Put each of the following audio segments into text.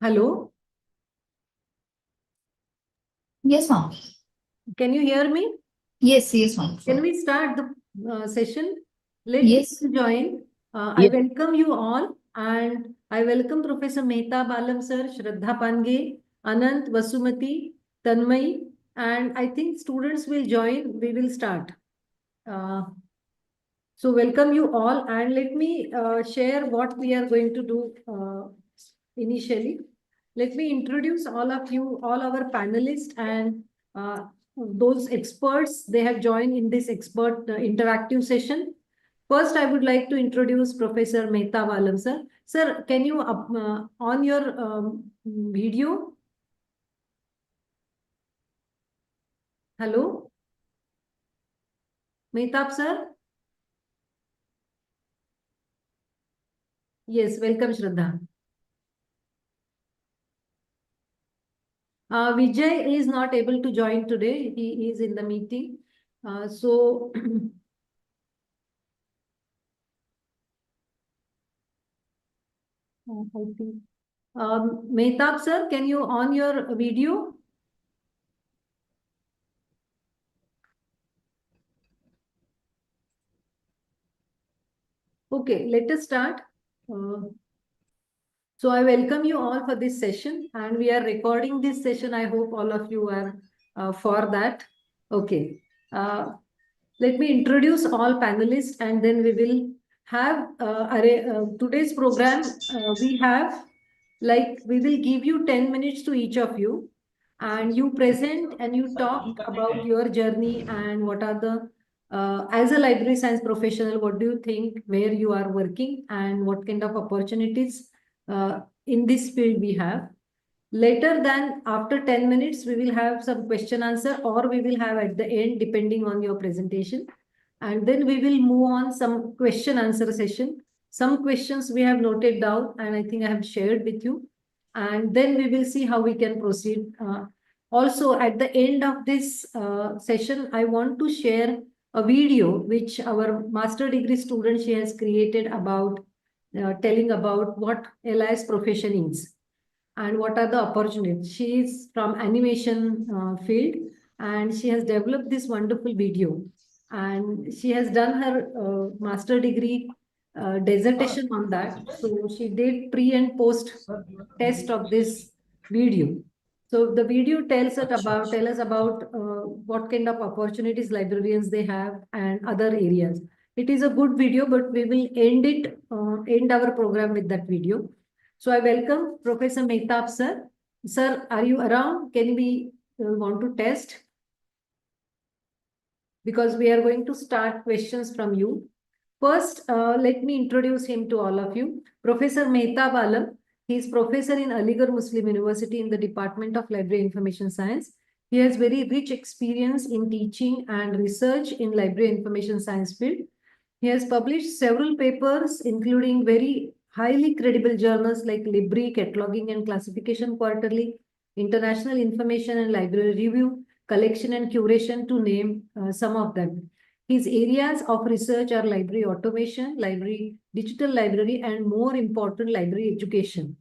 Hello, Yes, ma'am. can you hear me? Yes, ma'am. Can we start the session? Let Yes. people join. I Yes. welcome you all and I welcome Professor Mehta Balam sir, Shraddha Pange, Anant, Vasumati, Tanmay, and I think students will join. We will start. Uh, so welcome you all and let me share what we are going to do initially. Let me introduce all of you, all our panelists and those experts. They have joined in this expert interactive session. First, I would like to introduce Professor Mehta Valam, sir. Sir, can you on your video? Hello? Mehtab, sir? Yes, welcome, Shraddha. Vijay is not able to join today. He is in the meeting. So I think Mehtab sir, can you on your video? Okay, let us start. So I welcome you all for this session and we are recording this session. I hope all of you are for that. Okay. Let me introduce all panelists and then we will have today's program. We have we will give you 10 minutes to each of you and you present and you talk about your journey and what are the as a library science professional, what do you think where you are working and what kind of opportunities in this field we have. Later than after 10 minutes, we will have some question answer or we will have at the end depending on your presentation. And then we will move on some question answer session. Some questions we have noted down and I think I have shared with you. And then we will see how we can proceed. Also, at the end of this session, I want to share a video which our master degree student she has created about telling about what LIS profession is and what are the opportunities. She is from animation field and she has developed this wonderful video and she has done her master degree dissertation on that. So she did pre and post test of this video. So the video tell us about what kind of opportunities librarians they have and other areas. It is a good video, but we will end our program with that video. So I welcome Professor Mehtab, sir. Sir, are you around? Can we want to test? Because we are going to start questions from you. First, let me introduce him to all of you. Professor Mehtab Alam. He is professor in Aligarh Muslim University in the Department of Library Information Science. He has very rich experience in teaching and research in library information science field. He has published several papers, including very highly credible journals like Libri, Cataloging and Classification Quarterly, International Information and Library Review, Collection and Curation, to name some of them. His areas of research are library automation, library, digital library, and more important, library education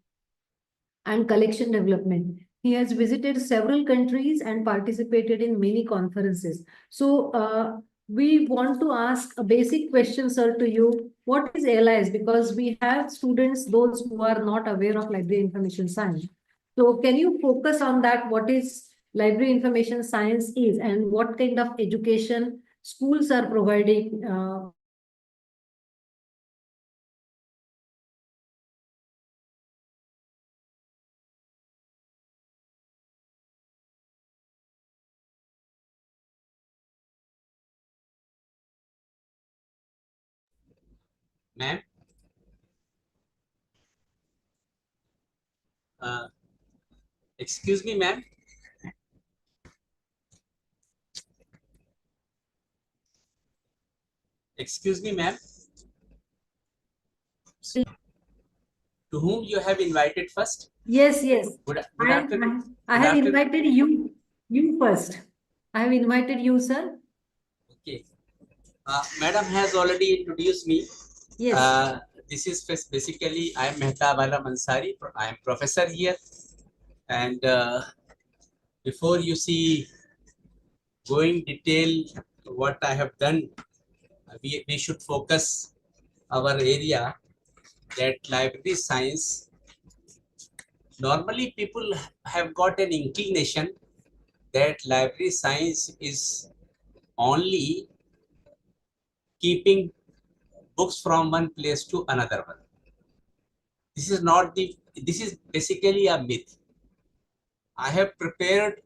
and collection development. He has visited several countries and participated in many conferences. So we want to ask a basic question, sir, to you. What is LIS? Because we have students, those who are not aware of library information science. So can you focus on that? What is library information science is and what kind of education schools are providing Ma'am, excuse me, ma'am. Excuse me, ma'am. To whom you have invited first? Yes. Good afternoon. I have invited you first. I have invited you, sir. Okay. Madam has already introduced me. Yes. this is basically, I am Mehtabala Mansari. I am professor here. And before you see going detail what I have done, we should focus our area that library science. Normally people have got an inclination that library science is only keeping books from one place to another one. This is basically a myth. I have prepared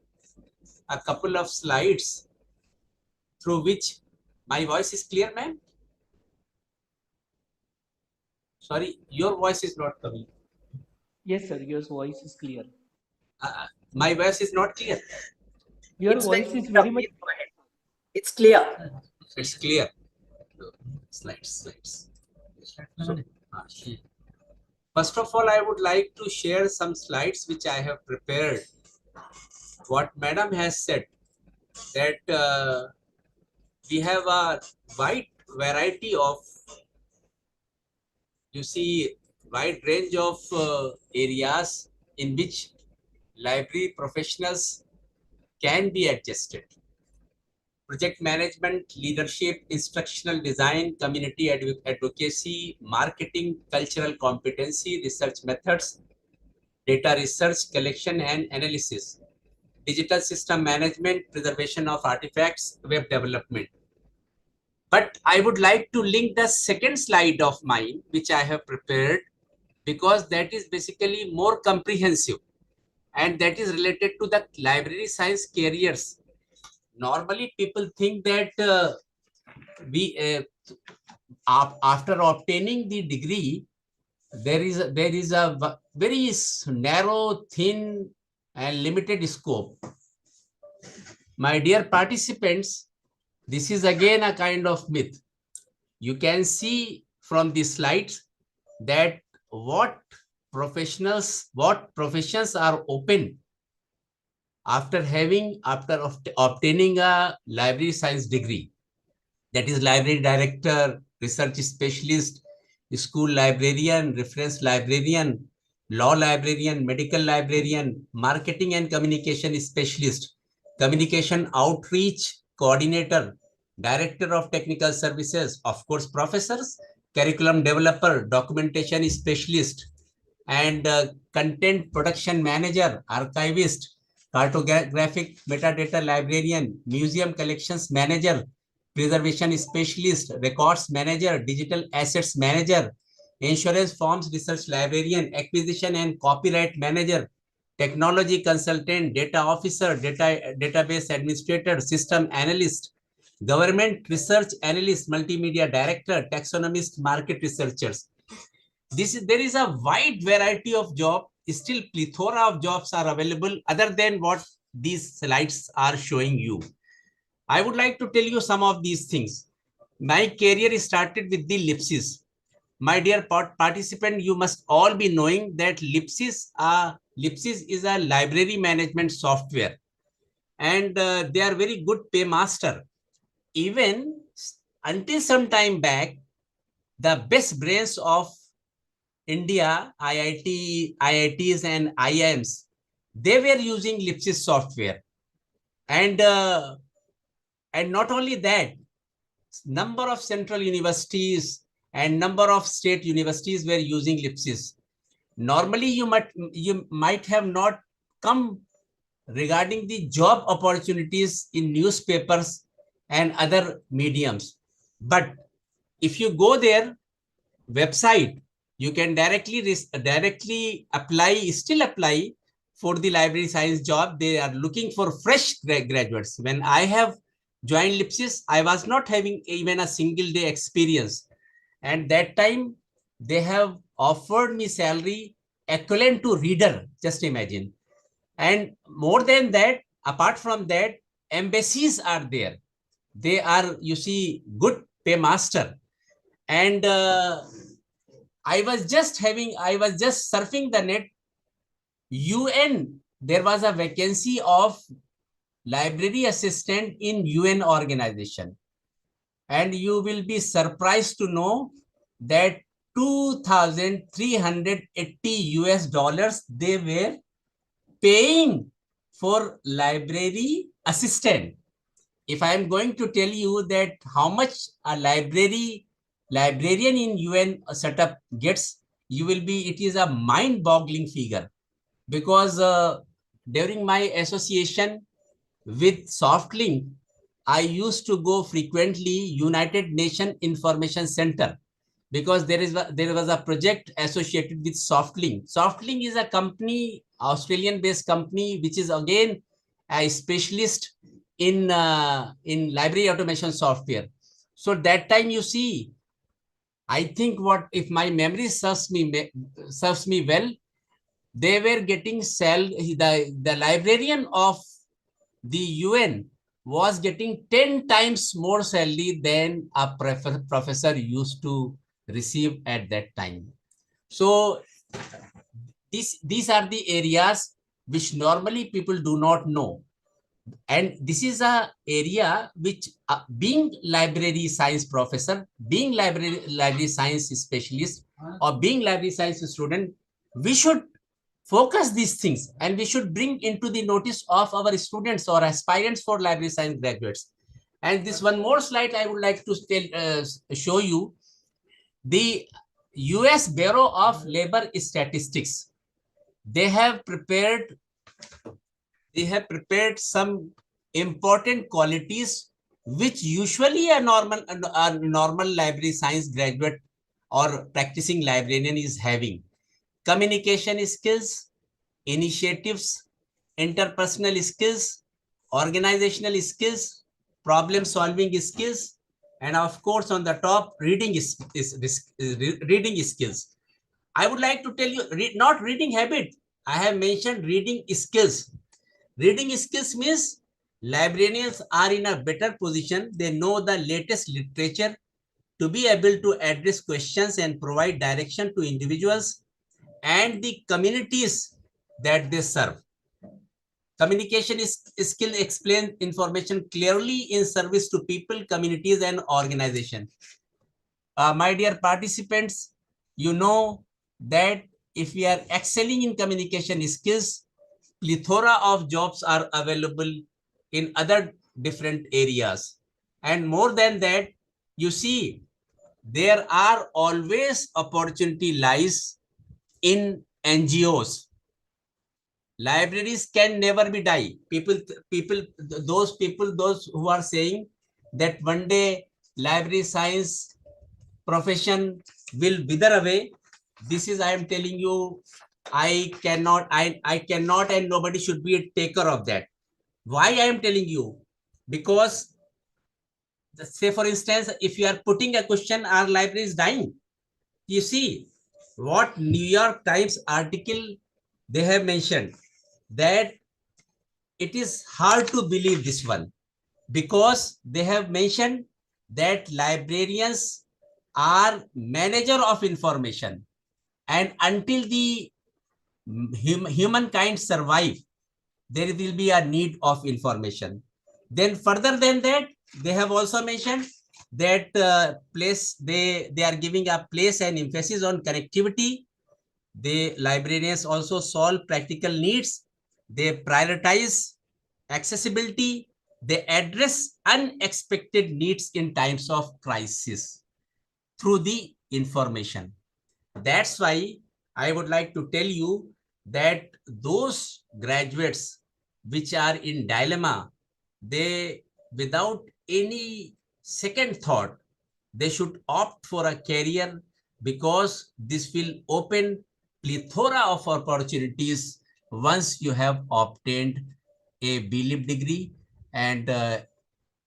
a couple of slides through which my voice is clear, ma'am. Sorry, your voice is not coming. Yes, sir. Your voice is clear. My voice is not clear. Your voice is very much. It's clear. It's clear. Slides. So, first of all, I would like to share some slides which I have prepared. What Madam has said, that we have a wide variety of, you see, wide range of areas in which library professionals can be adjusted. Project management, leadership, instructional design, community advocacy, marketing, cultural competency, research methods, data research, collection and analysis, digital system management, preservation of artifacts, web development. But I would like to link the second slide of mine, which I have prepared, because that is basically more comprehensive and that is related to the library science careers. Normally people think that after obtaining the degree, there is a very narrow, thin and limited scope. My dear participants, this is again a kind of myth. You can see from the slides that what professions are open after obtaining a library science degree. That is library director, research specialist, school librarian, reference librarian, law librarian, medical librarian, marketing and communication specialist, communication outreach coordinator, director of technical services, of course, professors, curriculum developer, documentation specialist, and content production manager, archivist, cartographic metadata librarian, museum collections manager, preservation specialist, records manager, digital assets manager, insurance forms research librarian, acquisition and copyright manager, technology consultant, data officer, database administrator, system analyst, government research analyst, multimedia director, taxonomist, market researchers. There is a wide variety of job. Still plethora of jobs are available other than what these slides are showing you. I would like to tell you some of these things. My career started with the LIPSIS. My dear participant, you must all be knowing that LIPSIS is a library management software, and they are very good paymaster. Even until some time back, the best brains of India, IITs and IIMs, they were using LIPSIS software. And not only that, number of central universities and number of state universities were using LIPSIS. Normally, you might have not come regarding the job opportunities in newspapers and other mediums. But if you go there, website, you can directly apply for the library science job. They are looking for fresh graduates. When I have joined LIPSIS, I was not having even a single day experience. And that time, they have offered me salary equivalent to reader, just imagine. And more than that, apart from that, embassies are there. They are, you see, good paymaster. And I was just surfing the net. UN, there was a vacancy of library assistant in UN organization. And you will be surprised to know that $2,380 US they were paying for library assistant. If I am going to tell you that how much a librarian in UN setup gets, it is a mind-boggling figure. Because during my association with SoftLink, I used to go frequently United Nations Information Center, because there was a project associated with SoftLink. SoftLink is a company, Australian-based company, which is again a specialist in library automation software. So that time, you see, I think, what if my memory serves me well, they were getting the librarian of the UN was getting 10 times more salary than a professor used to receive at that time. So these are the areas which normally people do not know. And this is a area which, being library science professor, being library science specialist, or being library science student, we should focus these things, and we should bring into the notice of our students or aspirants for library science graduates. And this one more slide I would like to show you. The US Bureau of Labor Statistics, they have prepared some important qualities which usually a normal library science graduate or practicing librarian is having. Communication skills, initiatives, interpersonal skills, organizational skills, problem solving skills, and of course on the top, reading skills. I would like to tell you, not reading habit. I have mentioned reading skills. Reading skills means librarians are in a better position. They know the latest literature to be able to address questions and provide direction to individuals and the communities that they serve. Communication skill explains information clearly in service to people, communities, and organizations. My dear participants, you know that if we are excelling in communication skills, plethora of jobs are available in other different areas. And more than that, you see, there are always opportunity lies in NGOs. Libraries can never be die. Those who are saying that one day library science profession will wither away, this is, I am telling you, I cannot, and nobody should be a taker of that. Why I am telling you? Because, say for instance, if you are putting a question, our library is dying. You see what New York Times article they have mentioned, that it is hard to believe this one, because they have mentioned that librarians are manager of information, and until the humankind survive, there will be a need of information. Then further than that, they have also mentioned that they are giving a place and emphasis on connectivity. The librarians also solve practical needs. They prioritize accessibility. They address unexpected needs in times of crisis through the information. That's why I would like to tell you that those graduates which are in dilemma, they, without any second thought, they should opt for a career, because this will open plethora of opportunities once you have obtained a B.Lib degree. And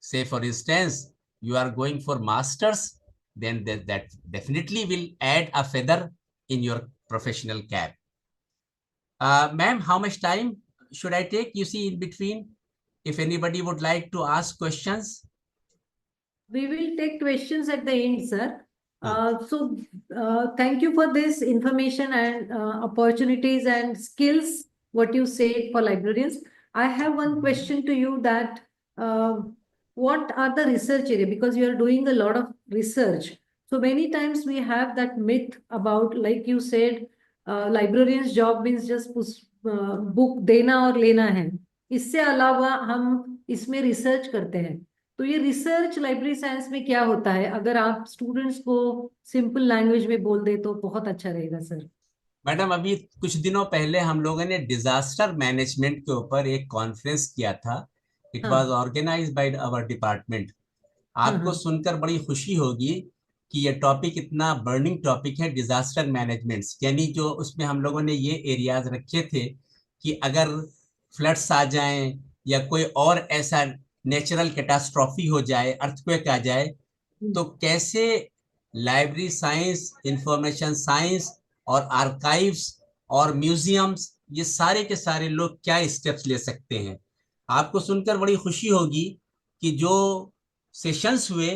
say for instance, you are going for masters, then that definitely will add a feather in your professional cap. Ma'am, how much time should I take? You see, in between, if anybody would like to ask questions. We will take questions at the end, sir. Thank you for this information and opportunities and skills, what you say for librarians. I have one question to you, that what are the research area? Because you are doing a lot of research. So many times we have that myth about, like you said, librarian's job means just book देना और लेना है. इससे अलावा हम इसमें research करते हैं. तो ये रिसर्च लाइब्रेरी साइंस में क्या होता है, अगर आप स्टूडेंट्स को सिंपल लैंग्वेज में बोल दे तो बहुत अच्छा रहेगा सर. मैडम, अभी कुछ दिनों पहले हम लोगों ने डिजास्टर मैनेजमेंट के ऊपर एक कॉन्फ्रेंस किया था. इट वाज हाँ ऑर्गेनाइज्ड बाय आवर डिपार्टमेंट. हाँ आपको हाँ. सुनकर बड़ी खुशी होगी कि ये टॉपिक इतना बर्निंग टॉपिक है, डिजास्टर मैनेजमेंट. यानी जो उसमें हम लोगों ने ये एरियाज रखे थे कि अगर फ्लड्स आ जाएं या कोई और ऐसा नेचुरल कैटास्ट्रॉफी हो जाए, अर्थक्वेक आ जाए, तो कैसे लाइब्रेरी साइंस, इंफॉर्मेशन साइंस और आर्काइव्स और म्यूजियम्स, ये सारे के सारे लोग क्या स्टेप्स ले सकते हैं. आपको सुनकर बड़ी खुशी होगी कि जो सेशंस हुए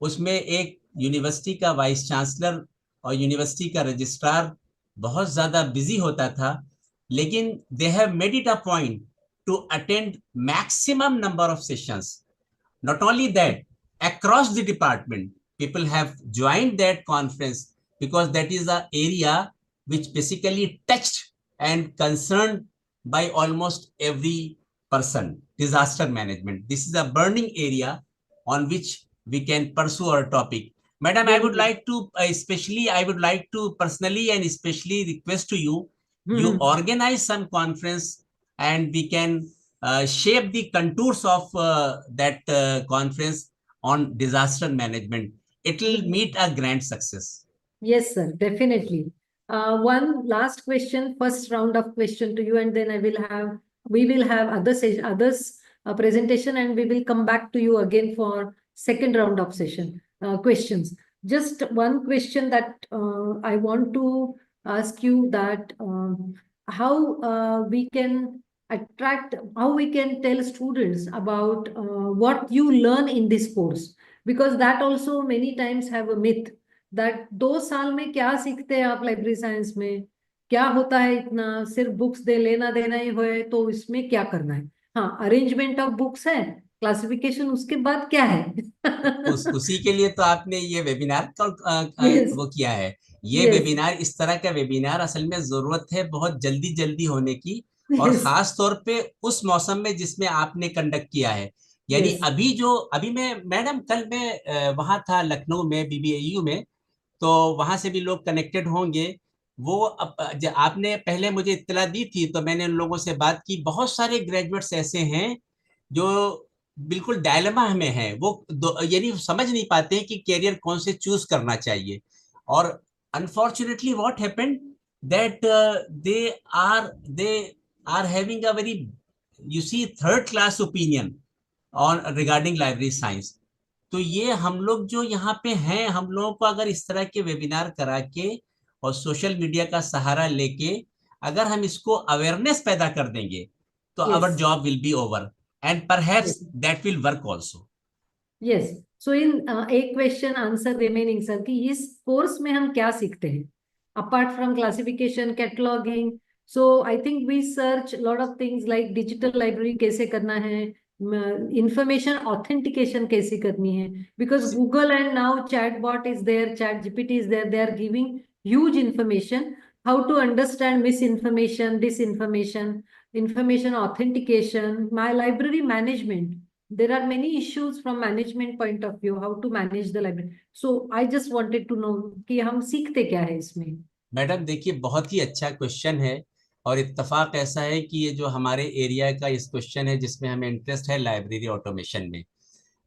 उसमें एक यूनिवर्सिटी का वाइस चांसलर और यूनिवर्सिटी का रजिस्ट्रार बहुत ज्यादा बिजी होता था, लेकिन they have made it a point two attend maximum number of sessions. Not only that, across the department, people have joined that conference because that is an area which basically touched and concerned by almost every person. Disaster management. This is a burning area on which we can pursue our topic. Madam, I Very would good. like to, I would like to personally and especially request to you, you hmm. organize some conference and we can shape the contours of that conference on disaster management. It will meet a grand success. Yes, sir, definitely. One last question, first round of question to you, and then we will have others presentation, and we will come back to you again for second round of session questions. Just one question that I want to ask you, that how we can how we can tell students about what you learn in this course, because that also many times have a myth that 2 साल में क्या सीखते हैं आप library science में, क्या होता है, इतना सिर्फ बुक्स दे लेना देना ही होए तो इसमें क्या करना है. हाँ, अरेंजमेंट ऑफ बुक्स है, क्लासिफिकेशन, उसके बाद क्या है. उसी के लिए तो आपने ये वेबिनार यस. वो किया है. ये यस. वेबिनार, इस तरह का वेबिनार असल में जरूरत है बहुत जल्दी जल्दी होने की, और यस. खास तौर पे उस मौसम में जिसमें आपने कंडक्ट किया है. यानी यस. अभी मैं मैडम, कल मैं वहां था लखनऊ में बीबीएयू में, तो वहां से भी लोग कनेक्टेड होंगे. वो आपने पहले मुझे इत्तला दी थी तो मैंने उन लोगों से बात की. बहुत सारे ग्रेजुएट्स ऐसे हैं जो बिल्कुल डायलेमा में है. वो यानी समझ नहीं पाते हैं कि कैरियर कौन से चूज करना चाहिए. और unfortunately what happened that they they are having a very, you see, third class opinion on regarding library science. तो ये हम लोग जो यहाँ पे हैं, हम लोगों को अगर इस तरह के वेबिनार करा के और सोशल मीडिया का सहारा लेके अगर हम इसको अवेयरनेस पैदा कर देंगे, तो our yes. Job will be over and perhaps that will work also. Yes. So in एक क्वेश्चन आंसर रिमेनिंग सर, कि इस कोर्स में हम क्या सीखते हैं apart from classification, cataloguing. So I think we search lot of things like digital library कैसे करना है, इंफॉर्मेशन ऑथेंटिकेशन कैसे करनी है, because Google and now chat bot is there, chat GPT is there, they are giving huge information. How to understand misinformation, disinformation, information authentication, my library management. There are many issues from management point of view, how to manage the library. So I just wanted to know कि हम सीखते क्या है इसमें. Madam देखिए, बहुत ही अच्छा question है, और इत्तेफाक ऐसा है कि ये जो हमारे एरिया का इस क्वेश्चन है जिसमें हमें इंटरेस्ट है, लाइब्रेरी ऑटोमेशन में.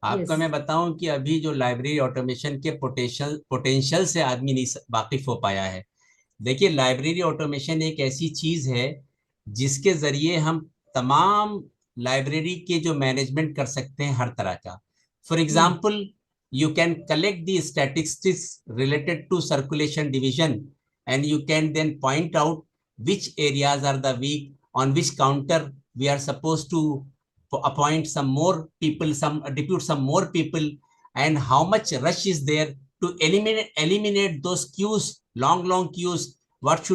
आपको Yes. मैं बताऊं कि अभी जो लाइब्रेरी ऑटोमेशन के पोटेंशियल से आदमी नहीं वाकिफ हो पाया है. देखिए, लाइब्रेरी ऑटोमेशन एक ऐसी चीज है जिसके जरिए हम तमाम लाइब्रेरी के जो मैनेजमेंट कर सकते हैं हर तरह का. For example, you can collect the statistics related to circulation division, and you can then point out which areas are the weak, on which counter we are supposed to appoint some more people, some depute some more people, and how much rush is there to eliminate those queues, long queues. What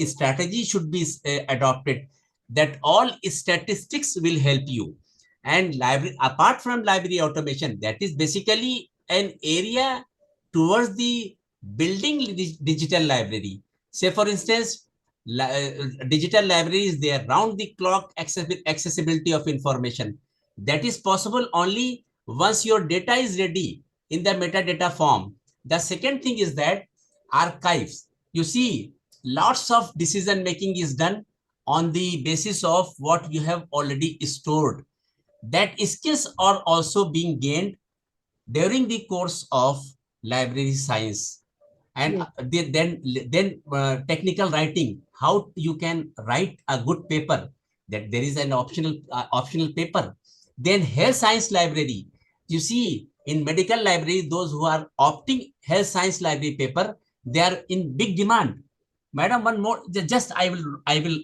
strategy should be adopted? That all statistics will help you. And library, apart from library automation, that is basically an area towards the building digital library. Say, for instance, digital libraries, they are round the clock accessibility of information. That is possible only once your data is ready in the metadata form. The second thing is that archives. You see, lots of decision making is done on the basis of what you have already stored. That skills are also being gained during the course of library science. And then technical writing, how you can write a good paper, that there is an optional paper. Then health science library. You see, in medical library, those who are opting health science library paper, they are in big demand. Madam, one more, just I will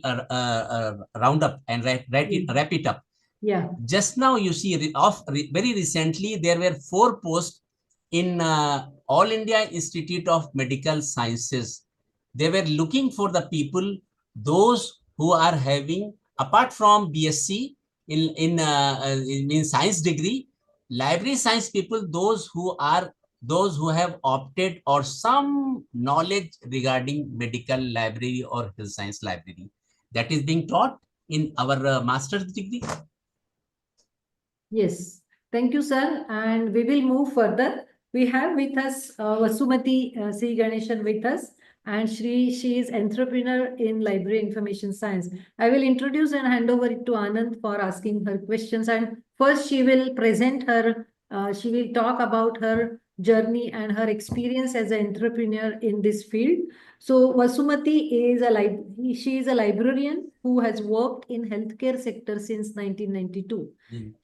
round up and wrap it up. Yeah. Just now, you see, very recently, there were 4 posts in All India Institute of Medical Sciences. They were looking for the people, those who are having, apart from BSc in science degree, library science people, those who have opted or some knowledge regarding medical library or health science library. That is being taught in our master's degree. Yes, thank you, sir. And we will move further. We have with us Vasumati C. Ganeshan with us, and she is entrepreneur in library information science. I will introduce and hand over it to Anand for asking her questions. And first, she will present her. She will talk about her journey and her experience as an entrepreneur in this field. So Vasumati is she is a librarian who has worked in healthcare sector since 1992.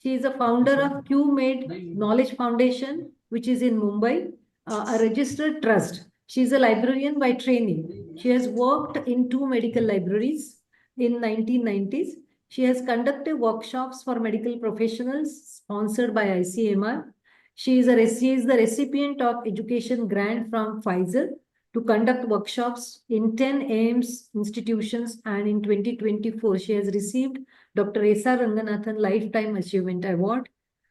She is a founder of Q-Made Knowledge Foundation, which is in Mumbai, a registered trust. She is a librarian by training. She has worked in 2 medical libraries in 1990s. She has conducted workshops for medical professionals sponsored by ICMR. She is the recipient of education grant from Pfizer to conduct workshops in 10 AIMS institutions, and in 2024 she has received Dr. S.R. Ranganathan Lifetime Achievement Award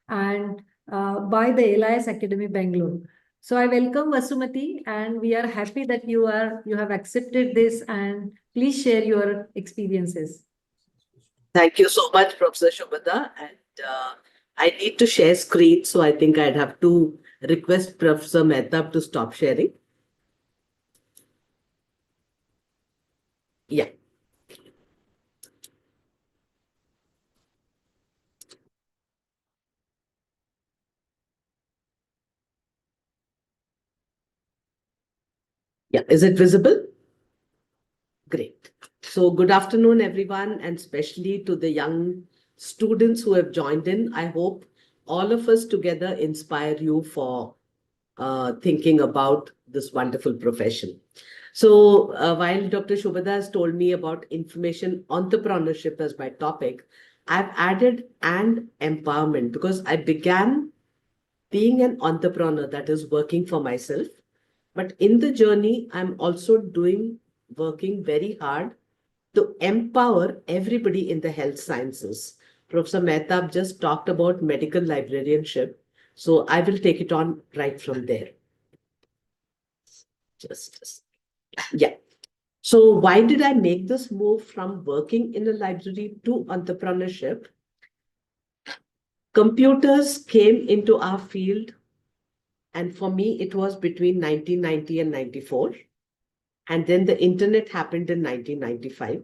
and by the Elias Academy, Bangalore. So I welcome Vasumati, and we are happy that you have accepted this, and please share your experiences. Thank you so much, Professor Shobhata. And I need to share screen, so I think I'd have to request Professor Mehtab to stop sharing. Yeah. Yeah, is it visible? Great. So good afternoon, everyone, and especially to the young students who have joined in. I hope all of us together inspire you for thinking about this wonderful profession. So while Dr. Shobhata has told me about information entrepreneurship as my topic, I've added and empowerment because I began being an entrepreneur, that is working for myself. But in the journey, I'm also working very hard to empower everybody in the health sciences. Professor Mehtab just talked about medical librarianship. So I will take it on right from there. Yeah. So why did I make this move from working in a library to entrepreneurship? Computers came into our field, and for me, it was between 1990 and 94. And then the internet happened in 1995.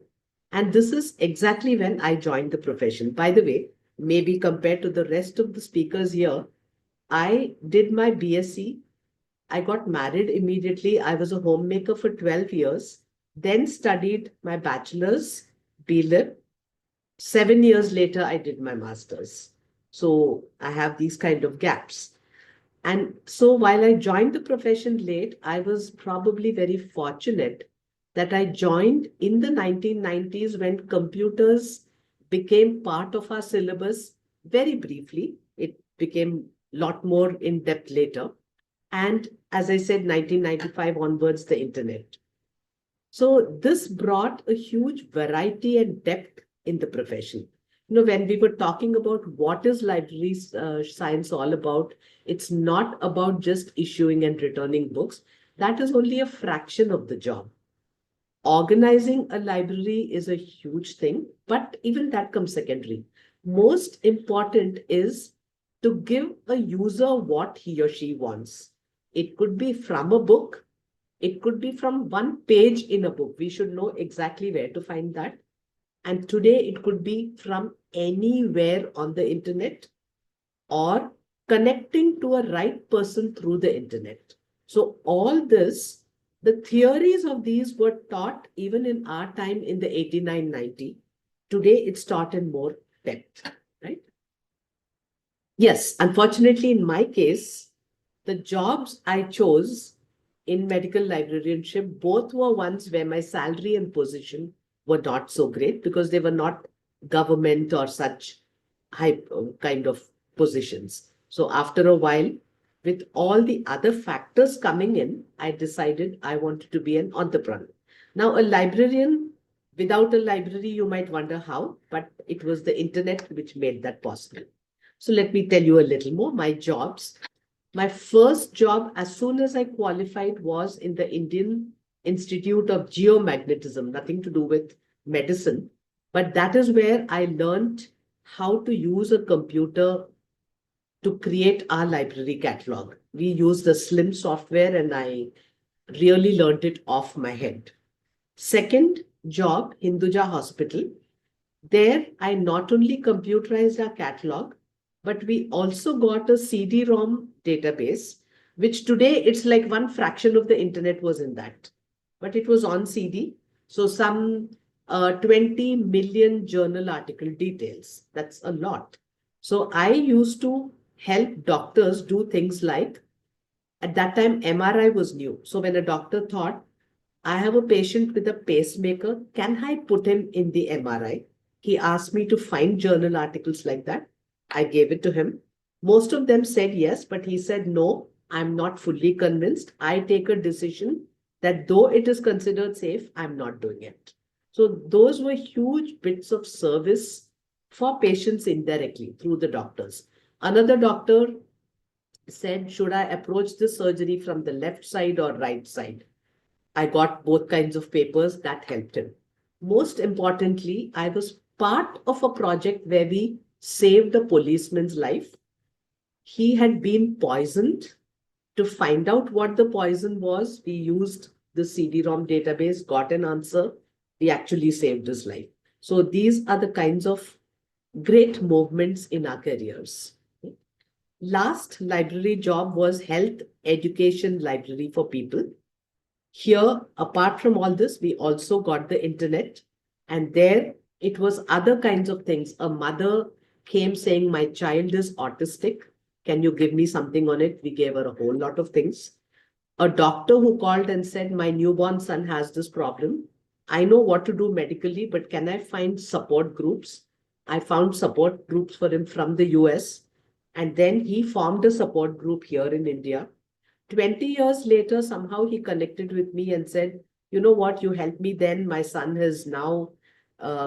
And this is exactly when I joined the profession. By the way, maybe compared to the rest of the speakers here, I did my BSc. I got married immediately. I was a homemaker for 12 years, then studied my bachelor's, B.Lib. 7 years later, I did my master's. So I have these kind of gaps. And so while I joined the profession late, I was probably very fortunate that I joined in the 1990s when computers became part of our syllabus very briefly. It became a lot more in depth later. And as I said, 1995 onwards, the internet. So this brought a huge variety and depth in the profession. when we were talking about what is library science all about, it's not about just issuing and returning books. That is only a fraction of the job. Organizing a library is a huge thing, but even that comes secondary. Most important is to give a user what he or she wants. It could be from a book. It could be from one page in a book. We should know exactly where to find that. And today it could be from anywhere on the internet or connecting to a right person through the internet. So all this, the theories of these were taught even in our time in the 89-90. Today it's taught in more depth, right? Yes, unfortunately, in my case, the jobs I chose in medical librarianship, both were ones where my salary and position were not so great because they were not government or such high kind of positions. So after a while, with all the other factors coming in, I decided I wanted to be an entrepreneur. Now, a librarian, without a library, you might wonder how, but it was the internet which made that possible. So let me tell you a little more. My jobs. My first job, as soon as I qualified, was in the Indian Institute of Geomagnetism, nothing to do with medicine. But that is where I learned how to use a computer to create our library catalog. We used the Slim software and I really learned it off my head. Second job, Hinduja Hospital. There, I not only computerized our catalog, but we also got a CD-ROM database, which today it's like one fraction of the internet was in that. But it was on CD. So some 20 million journal article details. That's a lot. So I used to help doctors do things like, at that time, MRI was new. So when a doctor thought, I have a patient with a pacemaker, can I put him in the MRI? He asked me to find journal articles like that. I gave it to him. Most of them said yes, but he said, no, I'm not fully convinced. I take a decision that though it is considered safe, I'm not doing it. So those were huge bits of service for patients indirectly through the doctors. Another doctor said, should I approach this surgery from the left side or right side? I got both kinds of papers that helped him. Most importantly, I was part of a project where we saved a policeman's life. He had been poisoned. To find out what the poison was, we used the CD-ROM database, got an answer. We actually saved his life. So these are the kinds of great movements in our careers. Last library job was health education library for people. Here, apart from all this, we also got the internet, and there it was other kinds of things. A mother came saying, my child is autistic. Can you give me something on it? We gave her a whole lot of things. A doctor who called and said, my newborn son has this problem. I know what to do medically, but can I find support groups? I found support groups for him from the US. And then he formed a support group here in India. 20 years later, somehow he connected with me and said, you know what, you helped me then. My son has now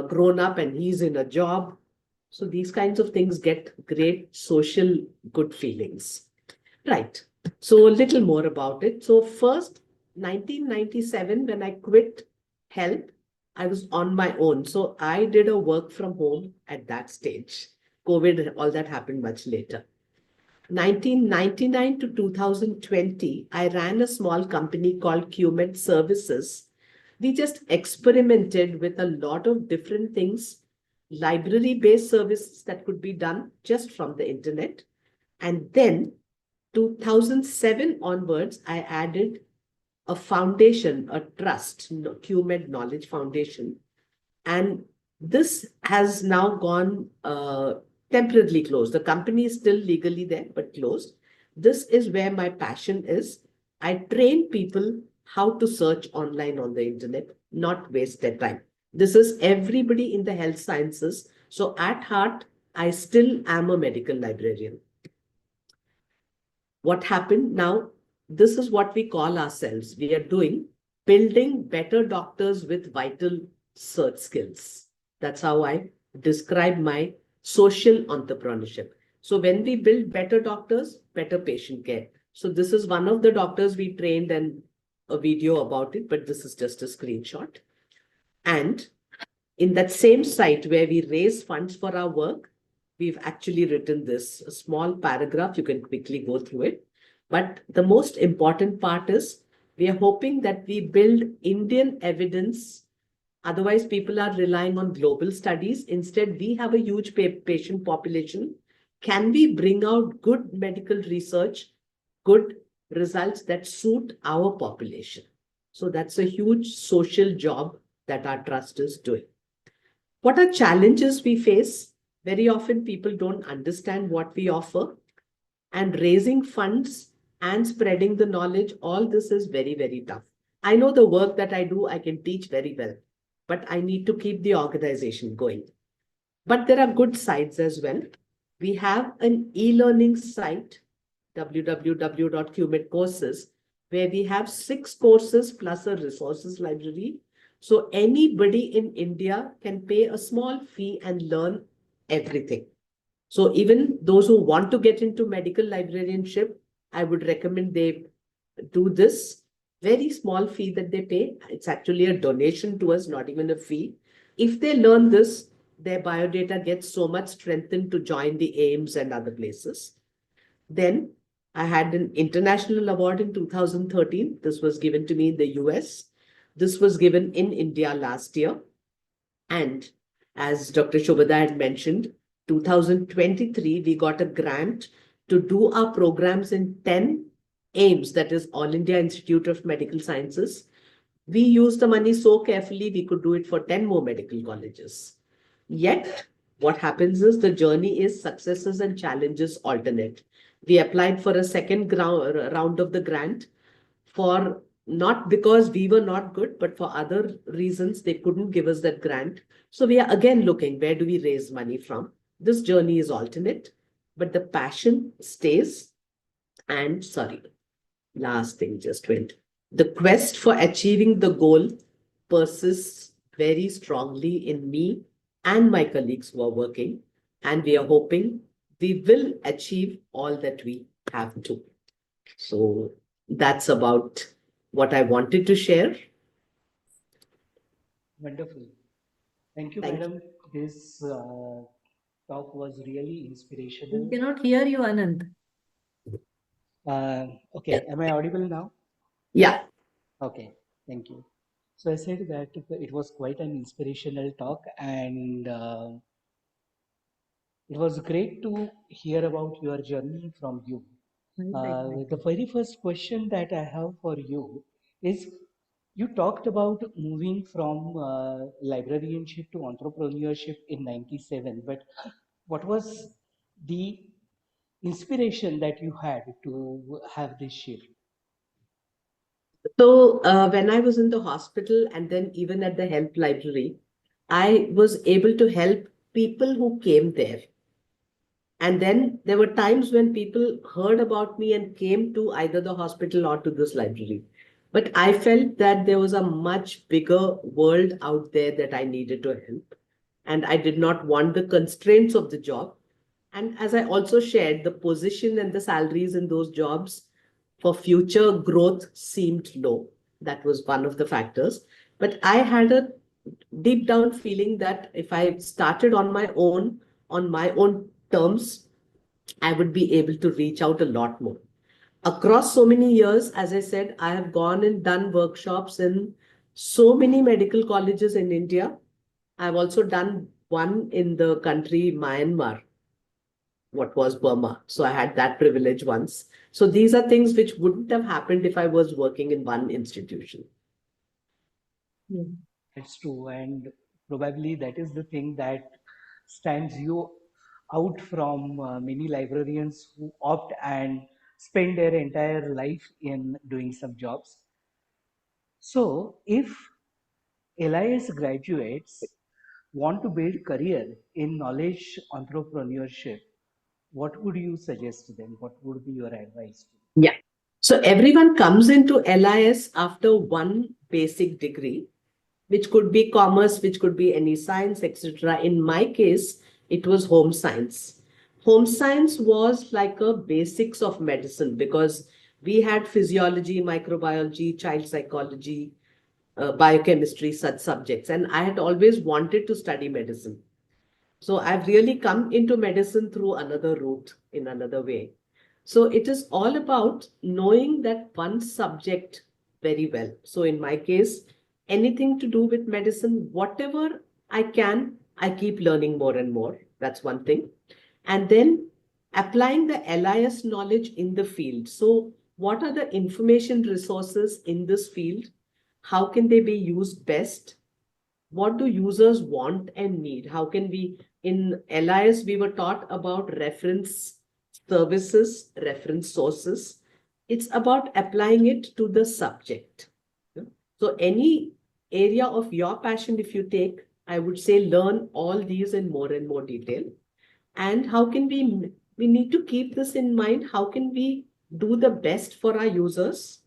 grown up and he's in a job. So these kinds of things get great social good feelings. Right. So a little more about it. So first, 1997, when I quit help, I was on my own. So I did a work from home at that stage. COVID, all that happened much later. 1999 to 2020, I ran a small company called QMed Services. We just experimented with a lot of different things, library-based services that could be done just from the internet. And then 2007 onwards, I added a foundation, a trust, QMed Knowledge Foundation. And this has now gone temporarily closed. The company is still legally there, but closed. This is where my passion is. I train people how to search online on the internet, not waste their time. This is everybody in the health sciences. So at heart, I still am a medical librarian. What happened now? This is what we call ourselves. We are doing building better doctors with vital search skills. That's how I describe my social entrepreneurship. So when we build better doctors, better patient care. So this is one of the doctors we trained and a video about it, but this is just a screenshot. And in that same site where we raise funds for our work, we've actually written this a small paragraph. You can quickly go through it. But the most important part is we are hoping that we build Indian evidence. Otherwise, people are relying on global studies. Instead, we have a huge patient population. Can we bring out good medical research, good results that suit our population? So that's a huge social job that our trust is doing. What are challenges we face? Very often, people don't understand what we offer, and raising funds and spreading the knowledge, all this is very, very tough. I know the work that I do, I can teach very well, but I need to keep the organization going. But there are good sides as well. We have an e-learning site, www.qmitcourses, where we have 6 courses plus a resources library. So anybody in India can pay a small fee and learn everything. So even those who want to get into medical librarianship, I would recommend they do this very small fee that they pay. It's actually a donation to us, not even a fee. If they learn this, their biodata gets so much strengthened to join the AIMS and other places. Then I had an international award in 2013. This was given to me in the US. This was given in India last year. And as Dr. Shobhada had mentioned, 2023, we got a grant to do our programs in 10 AIMS, that is All India Institute of Medical Sciences. We used the money so carefully, we could do it for 10 more medical colleges. Yet, what happens is the journey is successes and challenges alternate. We applied for a second round of the grant for not because we were not good, but for other reasons, they couldn't give us that grant. So we are again looking, where do we raise money from? This journey is alternate, but the passion stays. And sorry, last thing just went. The quest for achieving the goal persists very strongly in me and my colleagues who are working, and we are hoping we will achieve all that we have to. So that's about what I wanted to share. Wonderful. Thank you, Thank you. madam. This talk was really We inspirational. cannot hear you, Anand. Okay, am I audible now? Yeah. Okay, thank you. So I said that it was quite an inspirational talk, and it was great to hear about your journey from you. The very first question that I have for you is, you talked about moving from librarianship to entrepreneurship in 97, but what was the inspiration that you had to have this shift? So when I was in the hospital and then even at the health library, I was able to help people who came there. And then there were times when people heard about me and came to either the hospital or to this library. But I felt that there was a much bigger world out there that I needed to help. And I did not want the constraints of the job. And as I also shared, the position and the salaries in those jobs for future growth seemed low. That was one of the factors. But I had a deep down feeling that if I started on my own terms, I would be able to reach out a lot more. Across so many years, as I said, I have gone and done workshops in so many medical colleges in India. I've also done one in the country Myanmar, what was Burma. So I had that privilege once. So these are things which wouldn't have happened if I was working in one institution. Yeah. That's true, and probably that is the thing that stands you out from many librarians who opt and spend their entire life in doing some jobs. So, if LIS graduates want to build career in knowledge entrepreneurship, what would you suggest to them? What would be your advice to them? Yeah. So everyone comes into LIS after one basic degree. which could be commerce, which could be any science, etc. In my case, it was home science. Home science was like a basics of medicine because we had physiology, microbiology, child psychology, biochemistry, such subjects. And I had always wanted to study medicine. So I've really come into medicine through another route in another way. So it is all about knowing that one subject very well. So in my case, anything to do with medicine, whatever I can, I keep learning more and more. That's one thing. And then applying the LIS knowledge in the field. So what are the information resources in this field? How can they be used best? What do users want and need? How can we, in LIS, we were taught about reference services, reference sources. It's about applying it to the subject. So any area of your passion, if you take, I would say learn all these in more and more detail. And how can we need to keep this in mind. How can we do the best for our users?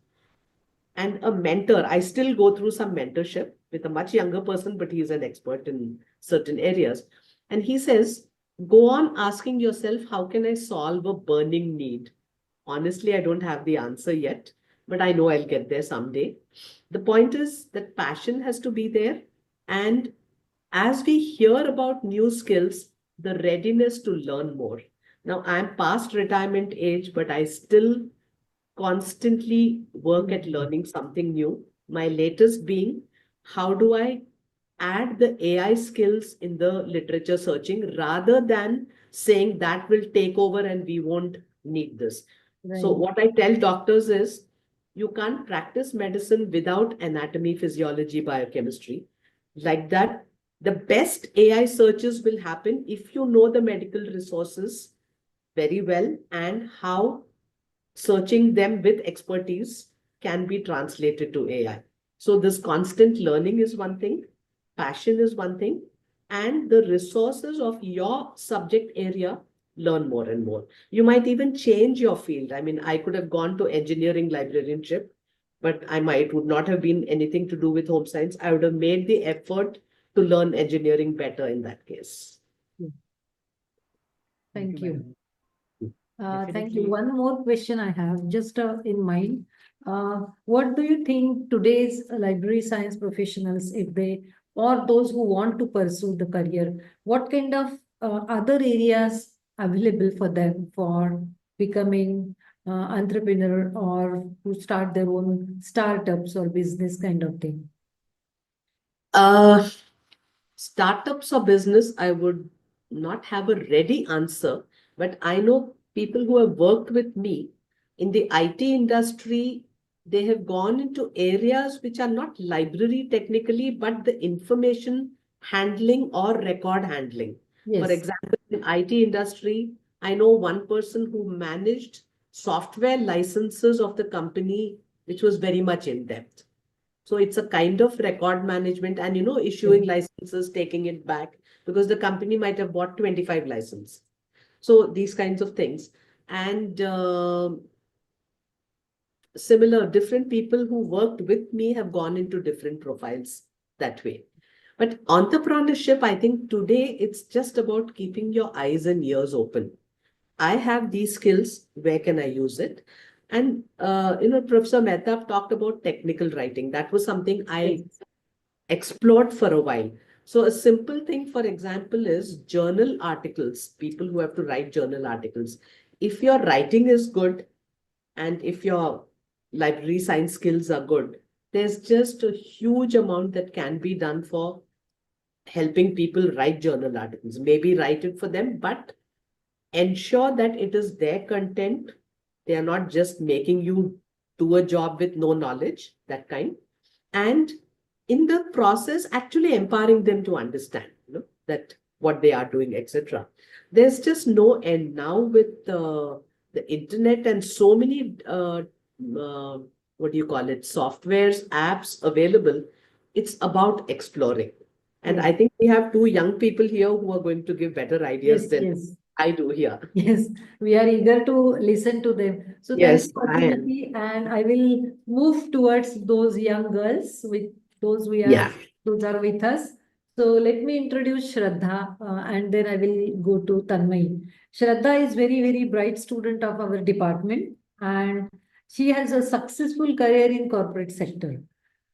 And a mentor, I still go through some mentorship with a much younger person, but he's an expert in certain areas. And he says, go on asking yourself, how can I solve a burning need? Honestly, I don't have the answer yet, but I know I'll get there someday. The point is that passion has to be there. And as we hear about new skills, the readiness to learn more. Now, I'm past retirement age, but I still constantly work at learning something new. My latest being, how do I add the AI skills in the literature searching rather than saying that will take over and we won't need this. So Right. what I tell doctors is you can't practice medicine without anatomy, physiology, biochemistry. Like that, the best AI searches will happen if you know the medical resources very well and how searching them with expertise can be translated to AI. So this constant learning is one thing, passion is one thing, and the resources of your subject area, learn more and more. You might even change your field. I mean, I could have gone to engineering librarianship, but I might would not have been anything to do with home science. I would have made the effort to learn engineering better in that case. Thank you. madam. Thank you. Definitely. One more question I have just in mind. What do you think today's library science professionals, if they, or those who want to pursue the career, what kind of other areas available for them for becoming entrepreneur or to start their own startups or business kind of thing? Uh, Startups or business, I would not have a ready answer, but I know people who have worked with me in the IT industry. They have gone into areas which are not library technically, but the information handling or record handling. For Yes. example, in IT industry, I know one person who managed software licenses of the company, which was very much in depth. So it's a kind of record management and, issuing licenses, taking it back because the company might have bought 25 licenses. So these kinds of things. And similar, different people who worked with me have gone into different profiles that way. But entrepreneurship, I think today it's just about keeping your eyes and ears open. I have these skills, where can I use it? And, Professor Mehta talked about technical writing. That was something I Yes. explored for a while. So a simple thing, for example, is journal articles, people who have to write journal articles. If your writing is good and if your library science skills are good, there's just a huge amount that can be done for helping people write journal articles. Maybe write it for them, but ensure that it is their content. They are not just making you do a job with no knowledge, that kind. And in the process, actually empowering them to understand, that what they are doing, etc. There's just no end now with the internet and so many, what do you call it, softwares, apps available. It's about exploring. And Yes. I think we have two young people here who are going to give better ideas Yes. than Yes. I do here. Yes, we are eager to listen to them. So thank Yes, you, I am. Adinati, and I will move towards those young girls with those we are Yeah. those are with us. So let me introduce Shraddha and then I will go to Tanmay. Shraddha is very bright student of our department and she has a successful career in corporate sector.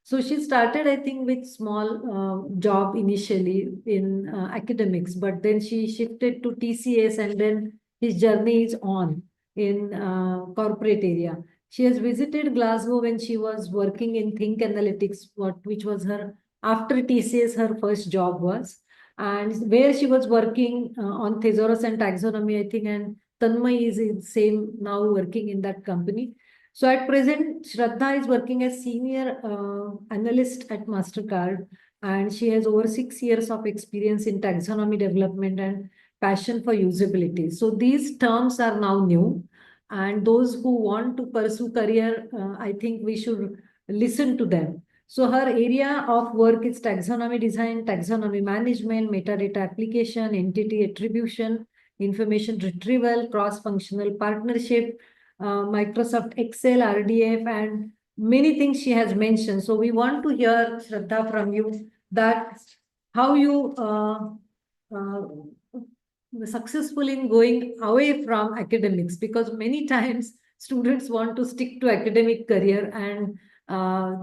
So she started, I think, with small job initially in academics, but then she shifted to TCS and then his journey is on in corporate area. She has visited Glasgow when she was working in Think Analytics, which was her after TCS, her first job was, and where she was working on thesaurus and taxonomy, I think, and Tanmay is in same now working in that company. So at present, Shraddha is working as senior analyst at MasterCard, and she has over 6 years of experience in taxonomy development and passion for usability. So these terms are now new, and those who want to pursue career, I think we should listen to them. So her area of work is taxonomy design, taxonomy management, metadata application, entity attribution, information retrieval, cross-functional partnership, Microsoft Excel, RDF, and many things she has mentioned. So we want to hear, Shraddha, from you that how you successful in going away from academics, because many times students want to stick to academic career and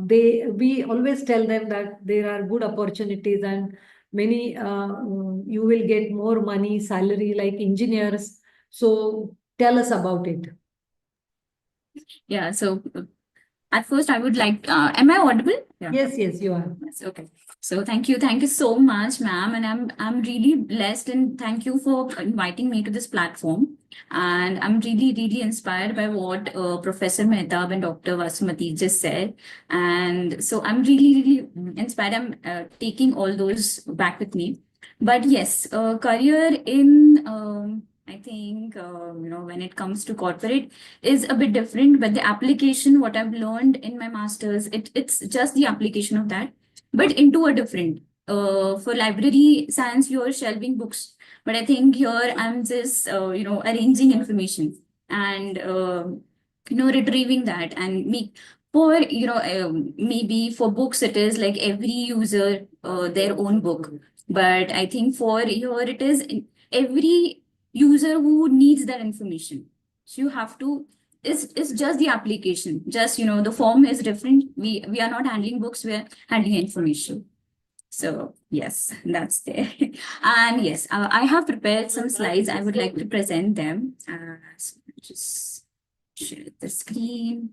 we always tell them that there are good opportunities and many you will get more money salary like engineers. So tell us about it. Yeah, so at first I would like, am I audible? Yeah. Yes, you are. Yes, okay. So thank you so much, ma'am. And I'm really blessed and thank you for inviting me to this platform. And I'm really inspired by what Professor Mehtab and Dr. Vasumati just said. And so I'm really inspired. I'm taking all those back with me. But yes, career in I think when it comes to corporate is a bit different, but the application, what I've learned in my master's, it's just the application of that, but into a different. For library science, you're shelving books, but I think here I'm just arranging information and retrieving that and make for maybe for books it is like every user their own book, but I think for here it is every user who needs that information. So you have to, it's just the application, just the form is different. We are not handling books, we are handling information. So yes, that's there. And yes, I have prepared some slides. I would like to present them. So just share the screen.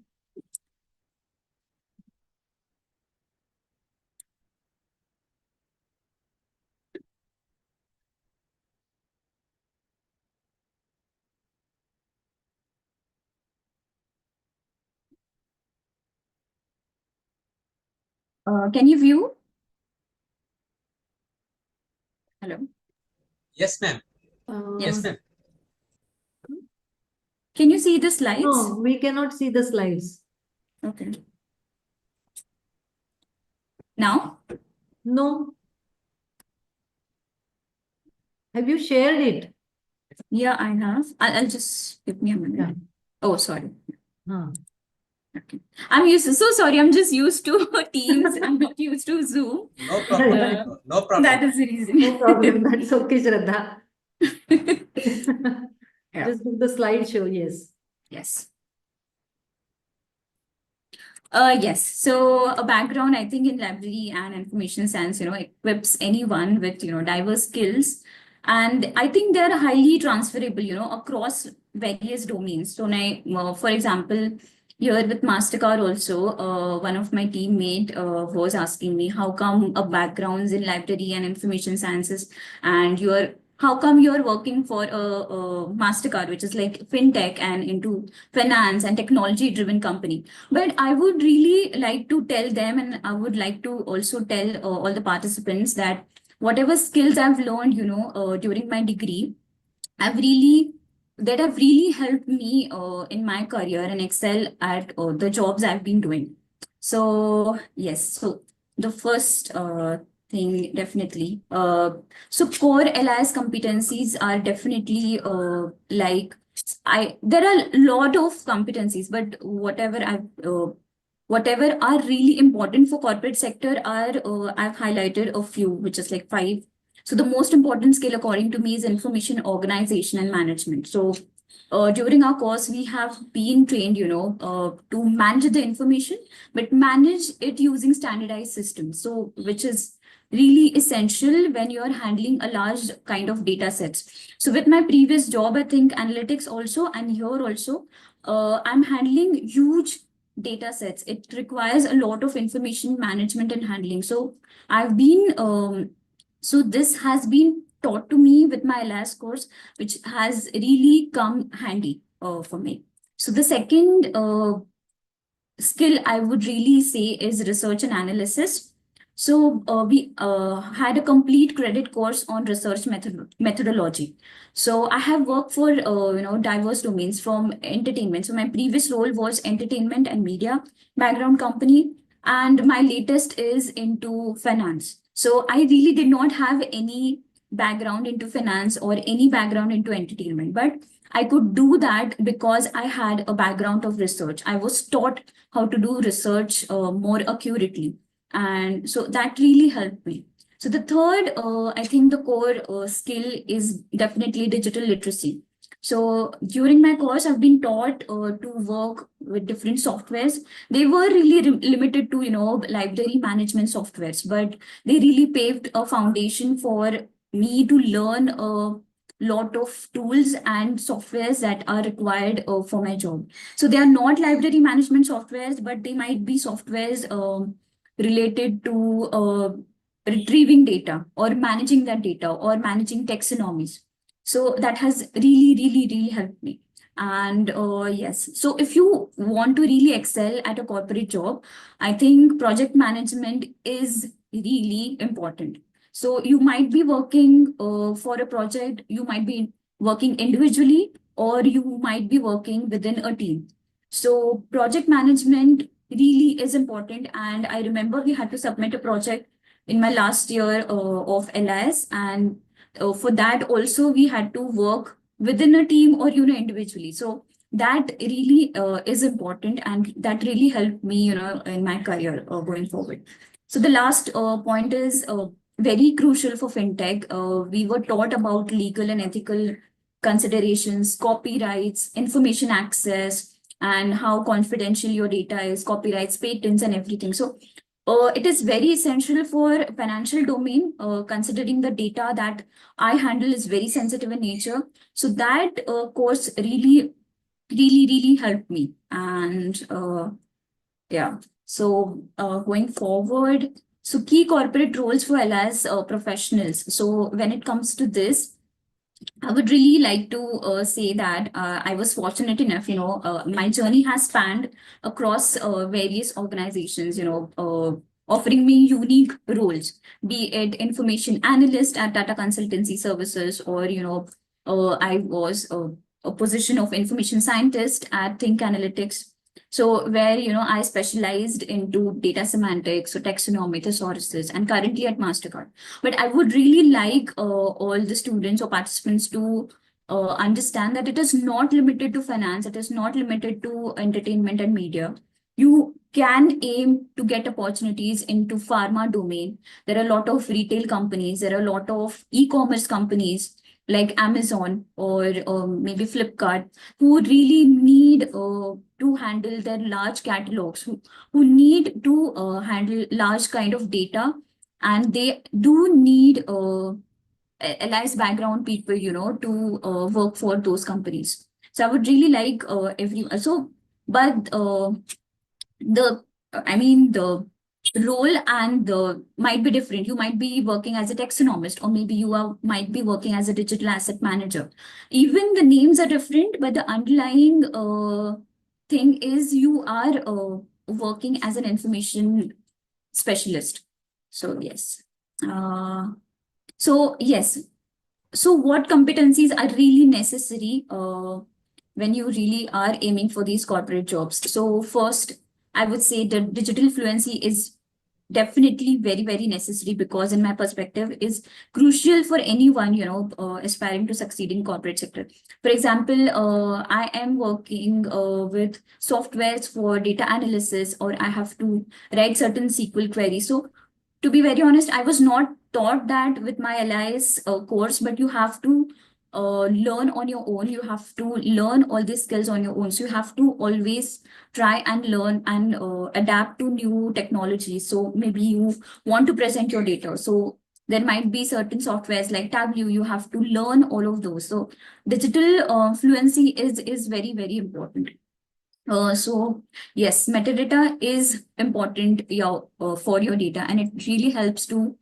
Can you view? Hello? Yes, ma'am. Yes, Uh, ma'am. Can you see the slides? no, we cannot see the slides. Okay. Now? No. Have you shared it? Yeah, I have. I'll just give me a minute. Yeah. Oh, sorry. Huh. Okay. I'm used to, so sorry, I'm just used to Teams. I'm not used to Zoom. No problem. No problem. That is the reason. No problem. That's okay, Shraddha. Yeah. Just do the slideshow, yes. Yes. Yes. So a background, I think, in library and information science, equips anyone with, diverse skills. And I think they're highly transferable, across various domains. So, for example, here with MasterCard also, one of my teammate was asking me, how come a backgrounds in library and information sciences and how come you're working for a MasterCard, which is like fintech and into finance and technology driven company? But I would really like to tell them, and I would like to also tell all the participants that whatever skills I've learned, during my degree, have really helped me in my career and excel at the jobs I've been doing. So yes, so the first thing definitely. So core LIS competencies are definitely there are a lot of competencies, but whatever I've whatever are really important for corporate sector are, I've highlighted a few, which is like 5. So the most important skill according to me is information organization and management. So during our course, we have been trained, to manage the information, but manage it using standardized systems. So which is really essential when you're handling a large kind of data sets. So with my previous job, I think analytics also, and here also, I'm handling huge data sets. It requires a lot of information management and handling. So I've been, so this has been taught to me with my last course, which has really come handy for me. So the second skill I would really say is research and analysis. So we had a complete credit course on research methodology. So I have worked for diverse domains from entertainment. So my previous role was entertainment and media background company, and my latest is into finance. So I really did not have any background into finance or any background into entertainment, but I could do that because I had a background of research. I was taught how to do research more accurately. And so that really helped me. So the third, I think the core skill is definitely digital literacy. So during my course, I've been taught to work with different softwares. They were really limited to, library management softwares, but they really paved a foundation for me to learn a lot of tools and softwares that are required for my job. So they are not library management softwares, but they might be softwares related to retrieving data or managing that data or managing taxonomies. So that has really, really, really helped me. And yes, so if you want to really excel at a corporate job, I think project management is really important. So you might be working for a project, you might be working individually, or you might be working within a team. So project management really is important. And I remember we had to submit a project in my last year of LIS. And for that also, we had to work within a team or, individually. So that really is important. And that really helped me, in my career going forward. So the last point is very crucial for fintech. We were taught about legal and ethical considerations, copyrights, information access, and how confidential your data is, copyrights, patents, and everything. So it is very essential for financial domain, considering the data that I handle is very sensitive in nature. So that course really, really, really helped me. And yeah, so going forward, so key corporate roles for LIS professionals. So when it comes to this, I would really like to say that I was fortunate enough, my journey has spanned across various organizations, offering me unique roles, be it information analyst at data consultancy services, or, I was a position of information scientist at Think Analytics. So where, I specialized into data semantics, so taxonomy, thesauruses, and currently at MasterCard. But I would really like all the students or participants to understand that it is not limited to finance, it is not limited to entertainment and media. You can aim to get opportunities into pharma domain. There are a lot of retail companies, there are a lot of e-commerce companies like Amazon or maybe Flipkart, who really need to handle their large catalogs, who need to handle large kind of data, and they do need LIS background people, to work for those companies. So I would really like but the role and the might be different. You might be working as a taxonomist, or maybe might be working as a digital asset manager. Even the names are different, but the underlying thing is you are working as an information specialist. So yes. So yes. So what competencies are really necessary when you really are aiming for these corporate jobs? So first, I would say that digital fluency is definitely very, very necessary, because in my perspective is crucial for anyone, aspiring to succeed in corporate sector. For example, I am working with softwares for data analysis, or I have to write certain SQL queries. So to be very honest, I was not taught that with my LIS course, but you have to learn on your own. You have to learn all these skills on your own. So you have to always try and learn and adapt to new technology. So maybe you want to present your data. So there might be certain softwares like Tableau. You have to learn all of those. So digital fluency is very, very important. So yes, metadata is important, for your data, and it really helps to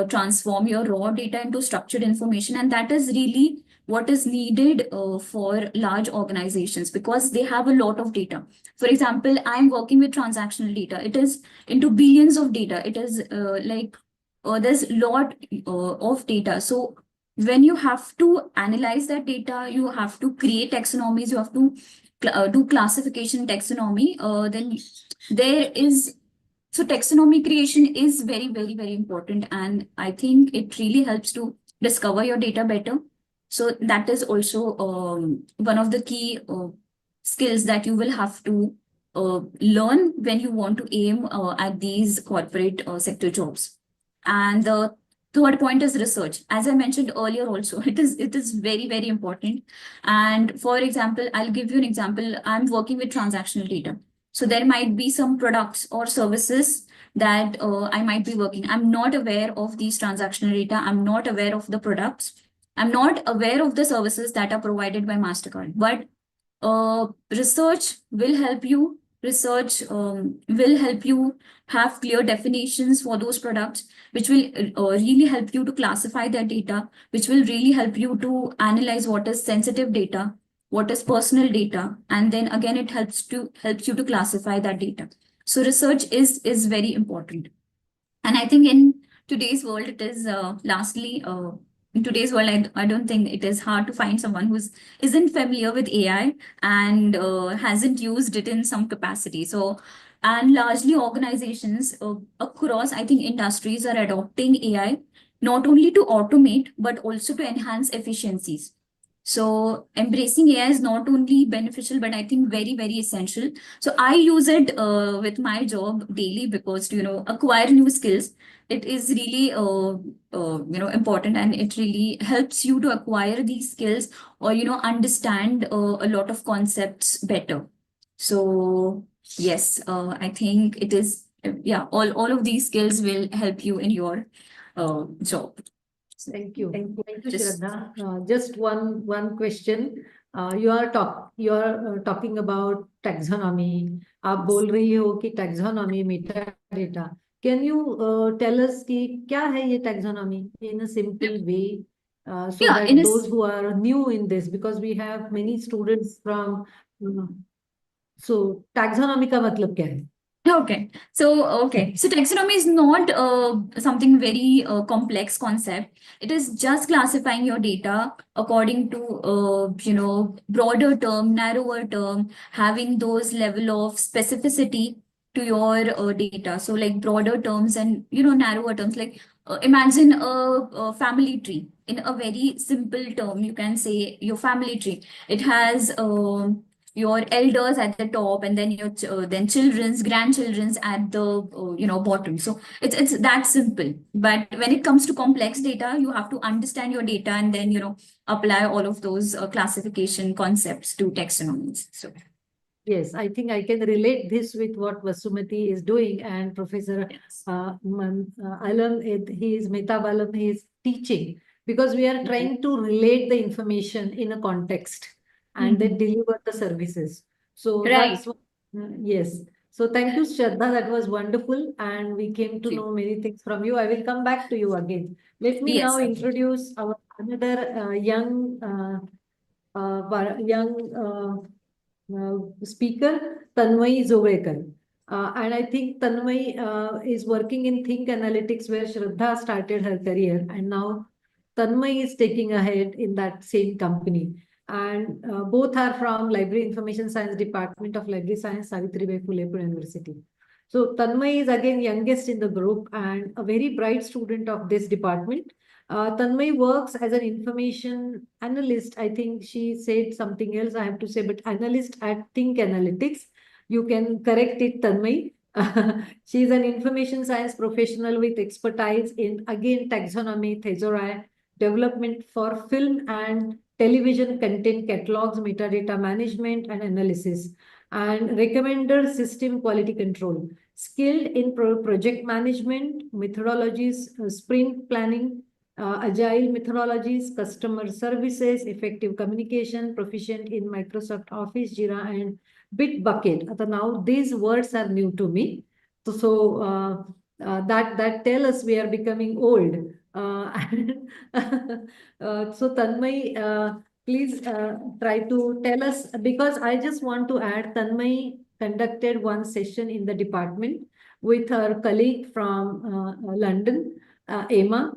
transform your raw data into structured information, and that is really what is needed for large organizations, because they have a lot of data. For example, I'm working with transactional data. It is into billions of data. It is there's a lot of data. So when you have to analyze that data, you have to create taxonomies, you have to do classification taxonomy, then there is, so taxonomy creation is very, very, very important, and I think it really helps to discover your data better. So that is also one of the key skills that you will have to learn when you want to aim at these corporate sector jobs. And the third point is research. As I mentioned earlier also, it is very, very important. And for example, I'll give you an example. I'm working with transactional data. So there might be some products or services that I might be working. I'm not aware of these transactional data. I'm not aware of the products. I'm not aware of the services that are provided by MasterCard. But research will help you. Research will help you have clear definitions for those products, which will really help you to classify that data, which will really help you to analyze what is sensitive data, what is personal data, and then again it helps you to classify that data. So research is very important. And I think in today's world, it is lastly, in today's world, I don't think it is hard to find someone who's isn't familiar with AI and hasn't used it in some capacity. So, and largely organizations across, I think, industries are adopting AI not only to automate but also to enhance efficiencies. So embracing AI is not only beneficial, but I think very, very essential. So I use it with my job daily, because to, acquire new skills, it is really, important, and it really helps you to acquire these skills, or, understand a lot of concepts better. So yes, I think it is, yeah, all of these skills will help you in your job. Thank you. Thank you, Just- Shraddha. Just one question. You are talking about taxonomy. आप बोल रही हो कि taxonomy, metadata. Can you tell us कि क्या है ये taxonomy in a simple way, so Yeah, that in a those who are new in this, because we have many students from, so taxonomy का मतलब क्या है? Okay. So taxonomy is not something very complex concept. It is just classifying your data according to broader term, narrower term, having those level of specificity to your data. So like broader terms and narrower terms. Like imagine a family tree. In a very simple term, you can say your family tree. It has your elders at the top, and then your then children's, grandchildren's at the bottom. So it's that simple. But when it comes to complex data, you have to understand your data, and then apply all of those classification concepts to taxonomies. So Yes, I think I can relate this with what Vasumati is doing, and Professor yes. Alan, he is Mehtab Alan, he is teaching, because we are trying to relate the information in a context and then deliver the services. So Right. that's yes. So thank you, Shraddha. That was wonderful, and we came to know many things from you. I will come back to you again. Let me Yes. now introduce our another young speaker, Tanmay Zovekar. And I think Tanmay is working in Think Analytics, where Shraddha started her career, and now Tanmay is taking ahead in that same company. And both are from Library Information Science Department of Library Science, Savitribai Phule Pune University. So Tanmay is again youngest in the group and a very bright student of this department. Tanmay works as an information analyst. I think she said something else I have to say, but analyst at Think Analytics. You can correct it, Tanmay. She is an information science professional with expertise in, again, taxonomy, thesauri, development for film and television content catalogs, metadata management and analysis, and recommender system quality control. Skilled in project management, methodologies, sprint planning, agile methodologies, customer services, effective communication, proficient in Microsoft Office, Jira, and Bitbucket. Now these words are new to me. So that tell us we are becoming old. So Tanmay, please try to tell us, because I just want to add, Tanmay conducted one session in the department with her colleague from London, Emma,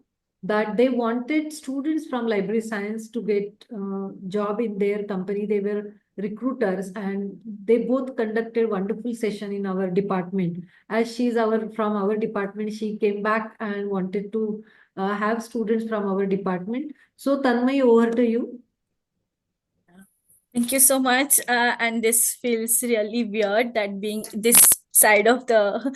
that they wanted students from library science to get job in their company. They were recruiters and they both conducted wonderful session in our department. As she's from our department, she came back and wanted to have students from our department. So Tanmay, over to you. Thank you so much. And this feels really weird that being this side of the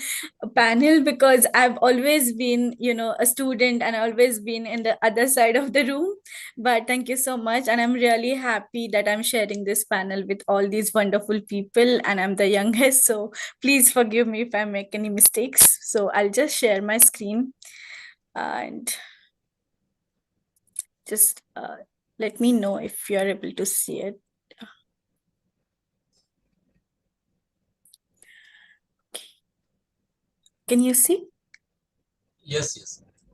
panel, because I've always been, a student and always been in the other side of the room. But thank you so much. And I'm really happy that I'm sharing this panel with all these wonderful people and I'm the youngest. So please forgive me if I make any mistakes. So I'll just share my screen and just let me know if you're able to see it. Can you see? Yes.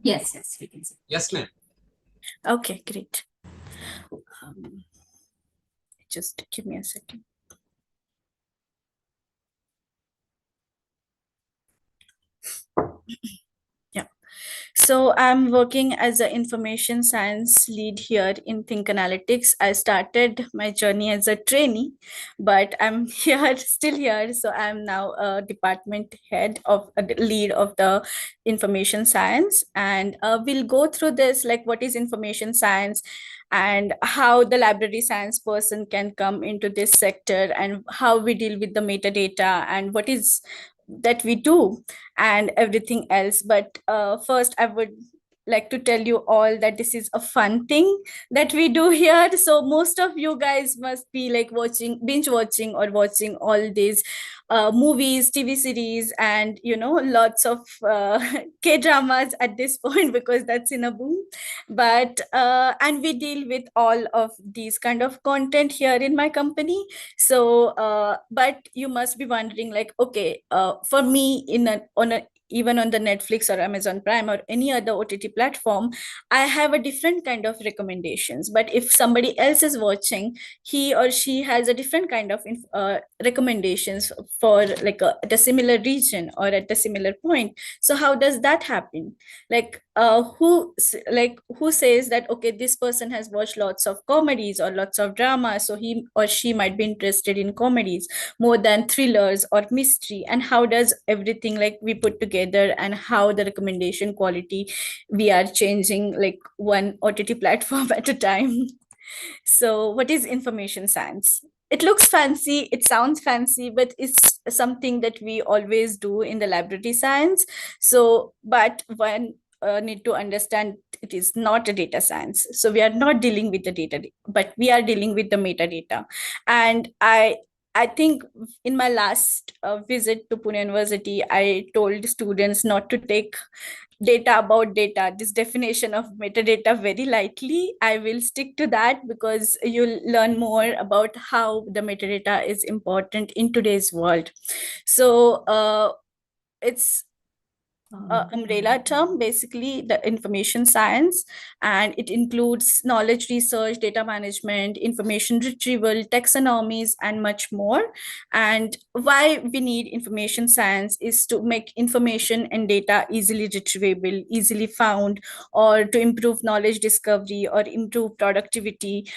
Yes, we can see. Yes, ma'am. Okay, great. Just give me a second. Yeah. So I'm working as an information science lead here in Think Analytics. I started my journey as a trainee, but I'm still here. So I'm now a department head of a lead of the information science. And we'll go through this, like what is information science and how the library science person can come into this sector and how we deal with the metadata and what is that we do and everything else. But first I would like to tell you all that this is a fun thing that we do here. So most of you guys must be like binge watching or watching all these movies, TV series, and lots of K dramas at this point because that's in a boom. But and we deal with all of these kind of content here in my company. So but you must be wondering, like, okay, for me even on the Netflix or Amazon Prime or any other OTT platform, I have a different kind of recommendations. But if somebody else is watching, he or she has a different kind of recommendations for like at a similar region or at a similar point. So how does that happen? Like who says that, okay, this person has watched lots of comedies or lots of drama, so he or she might be interested in comedies more than thrillers or mystery? And how does everything like we put together and how the recommendation quality we are changing like one OTT platform at a time? So what is information science? It looks fancy, it sounds fancy, but it's something that we always do in the library science. So but one need to understand it is not a data science. So we are not dealing with the data, but we are dealing with the metadata. And I think in my last visit to Pune University, I told students not to take data about data, this definition of metadata, very lightly. I will stick to that because you'll learn more about how the metadata is important in today's world. So it's umbrella term, basically the information science, and it includes knowledge research, data management, information retrieval, taxonomies, and much more. And why we need information science is to make information and data easily retrievable, easily found, or to improve knowledge discovery or improve productivity,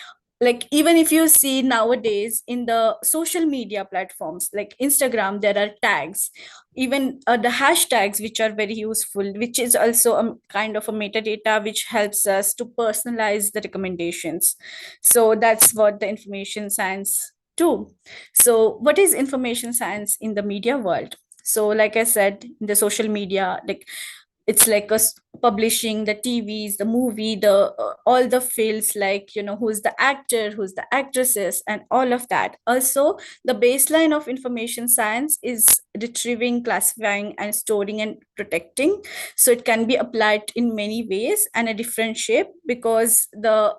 like even if you see nowadays in the social media platforms like Instagram, there are tags, even the hashtags, which are very useful, which is also a kind of a metadata which helps us to personalize the recommendations. So that's what the information science do. So what is information science in the media world? So like I said, in the social media, like it's like publishing the tvs, the movie, the all the fields, like who's the actor, who's the actresses, and all of that. Also, the baseline of information science is retrieving, classifying, and storing and protecting. So it can be applied in many ways and a different shape, because the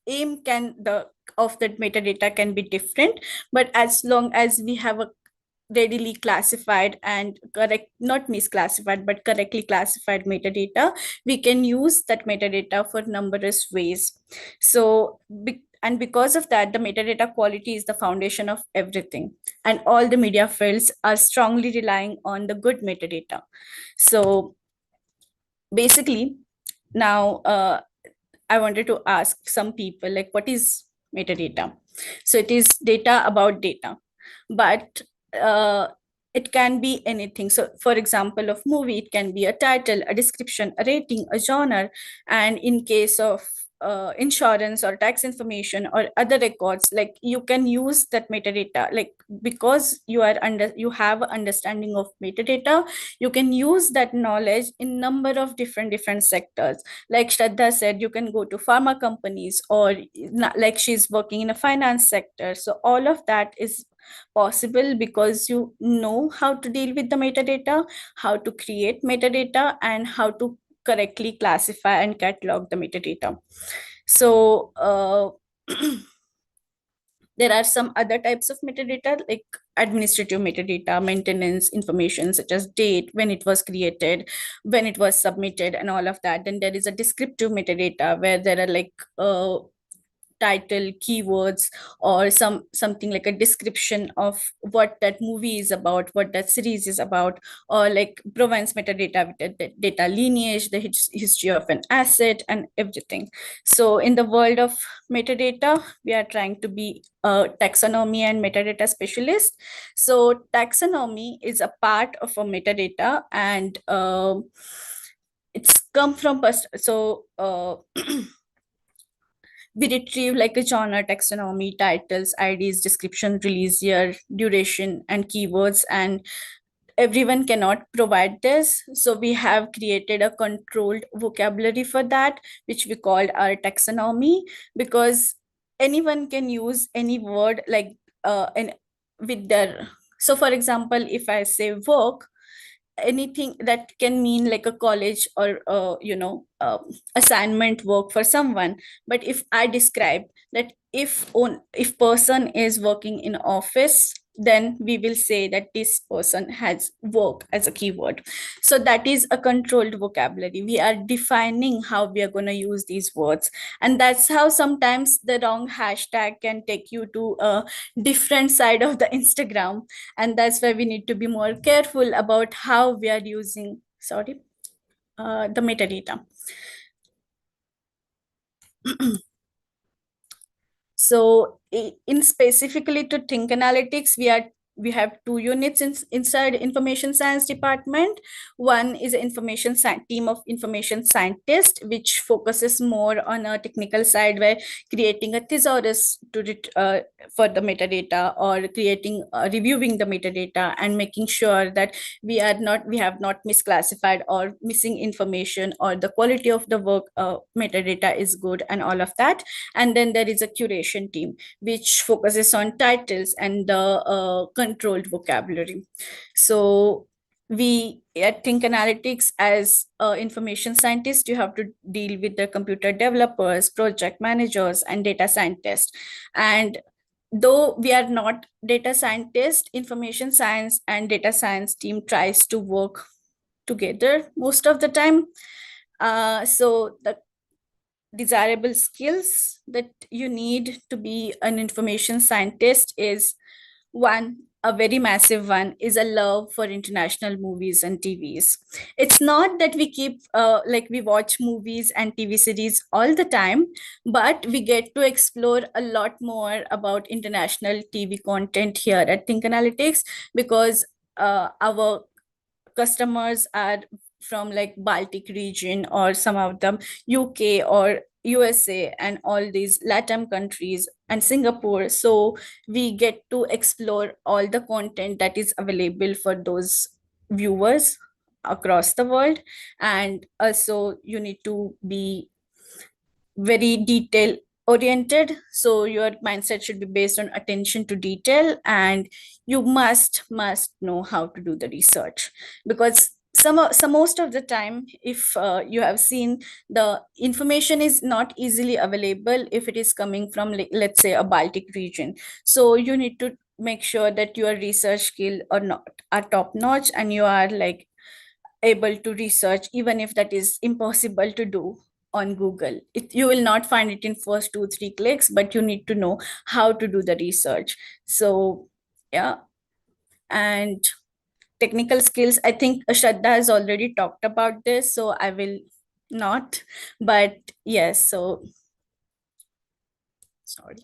aim can the of that metadata can be different, but as long as we have a readily classified and correct, not misclassified but correctly classified metadata, we can use that metadata for numerous ways. So and because of that, the metadata quality is the foundation of everything, and all the media fields are strongly relying on the good metadata. So basically, now I wanted to ask some people, like, what is metadata? So it is data about data, but uh, it can be anything. So for example, of movie, it can be a title, a description, a rating, a genre. And in case of insurance or tax information or other records, like you can use that metadata, like because you have understanding of metadata, you can use that knowledge in number of different sectors. Like Shraddha said, you can go to pharma companies, or like she's working in a finance sector. So all of that is possible because you know how to deal with the metadata, how to create metadata, and how to correctly classify and catalog the metadata. So there are some other types of metadata, like administrative metadata, maintenance information such as date, when it was created, when it was submitted, and all of that. Then there is a descriptive metadata, where there are like title, keywords, or something like a description of what that movie is about, what that series is about. Or like provides metadata with the data lineage, the history of an asset, and everything. So in the world of metadata, we are trying to be a taxonomy and metadata specialist. So taxonomy is a part of a metadata, and it's come from we retrieve like a genre, taxonomy, titles, IDs, description, release year, duration, and keywords. And everyone cannot provide this. So we have created a controlled vocabulary for that, which we called our taxonomy, because anyone can use any word like and with their. So for example, if I say work, anything that can mean like a college or assignment work for someone. But if I describe that, if person is working in office, then we will say that this person has work as a keyword. So that is a controlled vocabulary. We are defining how we are going to use these words. And that's how sometimes the wrong hashtag can take you to a different side of the Instagram. And that's why we need to be more careful about how we are using the metadata. So in specifically to think analytics, we have two units inside information science department. One is an team of information scientists, which focuses more on a technical side, where creating a thesaurus for the metadata, or creating reviewing the metadata, and making sure that we have not misclassified or missing information, or the quality of the work metadata is good, and all of that. And then there is a curation team, which focuses on titles and the controlled vocabulary. So we at Think Analytics, as information scientists, you have to deal with the computer developers, project managers, and data scientists. And though we are not data scientists, information science and data science team tries to work together most of the time. So the desirable skills that you need to be an information scientist is: one, a very massive one is a love for international movies and TVs. It's not that we keep like we watch movies and TV series all the time, but we get to explore a lot more about international TV content here at Think Analytics, because our customers are from like Baltic region, or some of them UK or USA, and all these LATAM countries and Singapore. So we get to explore all the content that is available for those viewers across the world. And also you need to be very detail oriented, so your mindset should be based on attention to detail, and you must know how to do the research, because some most of the time, if you have seen, the information is not easily available if it is coming from, like, let's say, a Baltic region. So you need to make sure that your research skill or not are top notch, and you are like able to research, even if that is impossible to do on Google. You will not find it in first 2 3 clicks, but you need to know how to do the research. So yeah. And technical skills, I think Shraddha has already talked about this, so I will not. But yes, so sorry,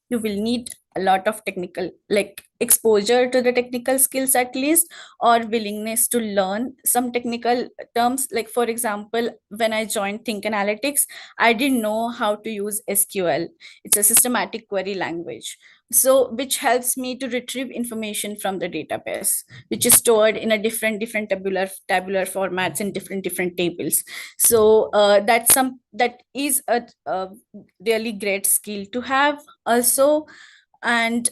you will need a lot of technical, like, exposure to the technical skills at least, or willingness to learn some technical terms. Like, for example, when I joined Think Analytics, I didn't know how to use SQL. It's a systematic query language, so which helps me to retrieve information from the database, which is stored in a different tabular formats in different tables. So that is a really great skill to have also. And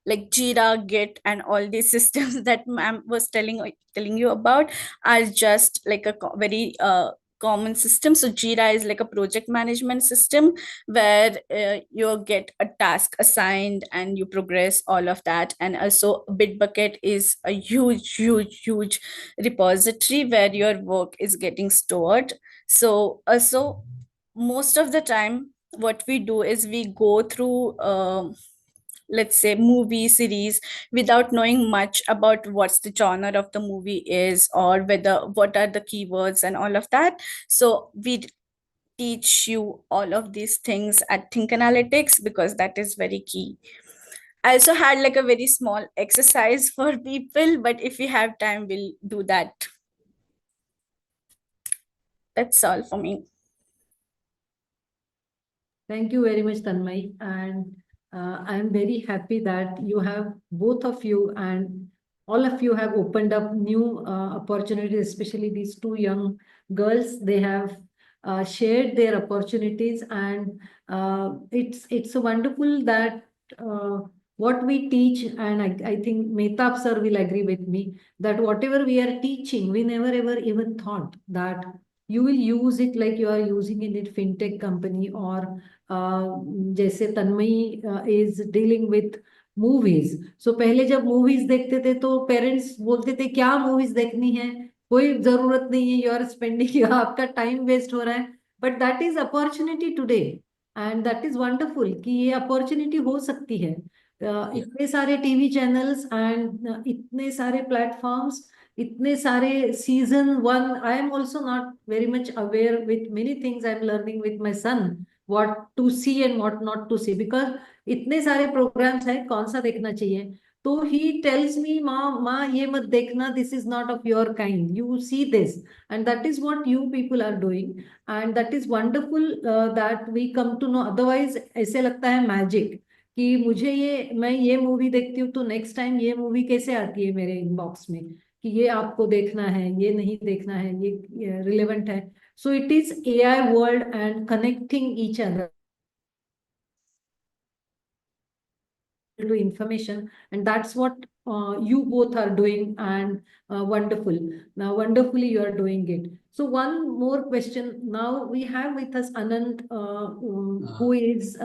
like Jira, Git, and all these systems that ma'am was telling you about are just like a very common system. So Jira is like a project management system where you get a task assigned and you progress all of that. And also Bitbucket is a huge repository where your work is getting stored. So also, most of the time what we do is we go through let's say movie series without knowing much about what's the genre of the movie is, or whether what are the keywords and all of that. So we teach you all of these things at Think Analytics, because that is very key. I also had like a very small exercise for people, but if we have time, we'll do that. That's all for me. Thank you very much, Tanmay. And I am very happy that you have, both of you and all of you have opened up new opportunities, especially these two young girls. They have shared their opportunities, and it's wonderful that what we teach, and I think Mehtab sir will agree with me, that whatever we are teaching, we never ever even thought that you will use it like you are using in a fintech company, or जैसे Tanmayi is dealing with movies. So पहले जब movies देखते थे तो parents बोलते थे क्या movies देखनी है, कोई जरूरत नहीं है, यू आर स्पेंडिंग आपका टाइम वेस्ट हो रहा है. But that is opportunity today, and that is wonderful कि ये अपॉर्चुनिटी हो सकती है. इतने सारे टीवी चैनल्स एंड इतने सारे प्लेटफॉर्म्स, इतने सारे season 1. I am also not very much aware with many things. I am learning with my son what to see and what not to see, because इतने सारे प्रोग्राम्स हैं, कौन सा देखना चाहिए. तो he tells me, माँ ये मत देखना, this is not of your kind, you see this. And that is what you people are doing, and that is wonderful that we come to know. Otherwise ऐसे लगता है मैजिक कि मुझे ये, मैं ये मूवी देखती हूँ तो नेक्स्ट टाइम ये मूवी कैसे आती है मेरे इनबॉक्स में कि ये आपको देखना है, ये नहीं देखना है, ये रिलेवेंट है. So it is AI world and connecting each other to information, and that's what you both are doing, and wonderful. Now wonderfully you are doing it. So one more question. Now we have with us Anand, who is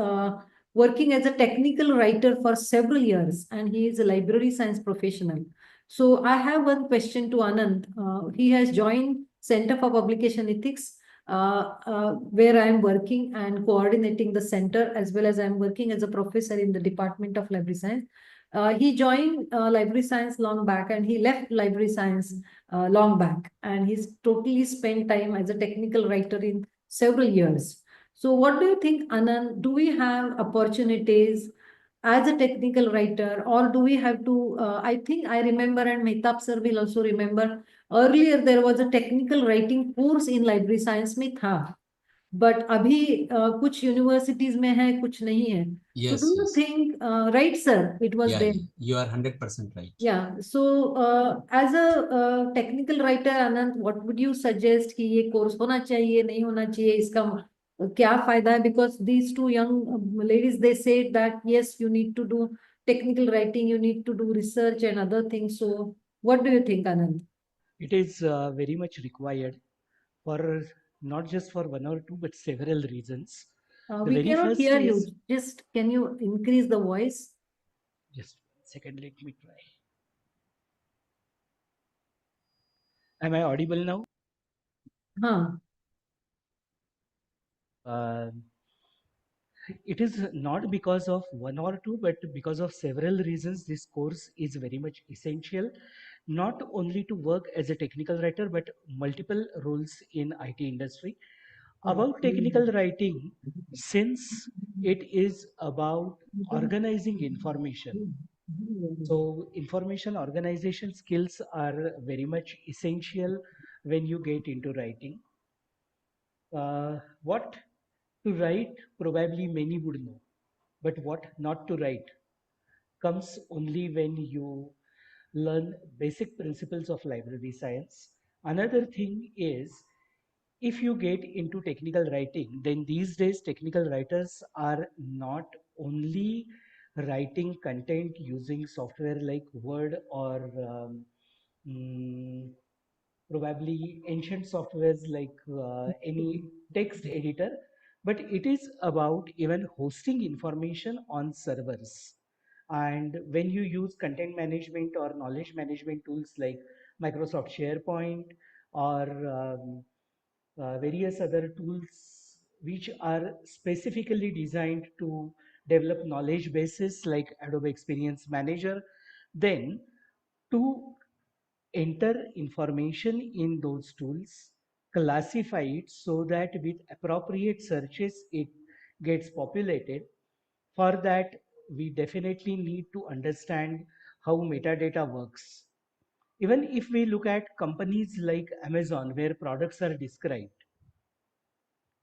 working as a technical writer for several years, and he is a library science professional. So I have one question to Anand. He has joined Center for Publication Ethics where I am working and coordinating the center, as well as I am working as a professor in the Department of Library Science. He joined library science long back, and he left library science long back, and he's totally spent time as a technical writer in several years. So what do you think, Anand? Do we have opportunities as a technical writer, or do we have to, I think I remember, and Mehtab sir will also remember, earlier there was a technical writing course in library science में था, but अभी कुछ universities में है, कुछ नहीं है. So Yes, do you yes. think, right sir, it was Yeah, there? you are 100% right. Yeah. So as a technical writer, Anand, what would you suggest कि ये course होना चाहिए, नहीं होना चाहिए, इसका क्या फायदा है? Because these two young ladies, they said that yes, you need to do technical writing, you need to do research and other things. So what do you think, Anand? It is very much required for not just for one or two, but several reasons. The We very cannot first hear you. is, Just can you increase the voice? just 1 second, let me try. Am I audible now? Huh. It is not because of one or two, but because of several reasons. This course is very much essential, not only to work as a technical writer, but multiple roles in IT industry. About technical writing, since it is about organizing information, so information organization skills are very much essential when you get into writing. What to write, probably many would know, but what not to write comes only when you learn basic principles of library science. Another thing is, if you get into technical writing, then these days technical writers are not only writing content using software like Word or mm, probably ancient softwares like any text editor, but it is about even hosting information on servers. And when you use content management or knowledge management tools like Microsoft SharePoint or various other tools which are specifically designed to develop knowledge bases like Adobe Experience Manager, then to enter information in those tools, classify it so that with appropriate searches it gets populated. For that, we definitely need to understand how metadata works. Even if we look at companies like Amazon, where products are described,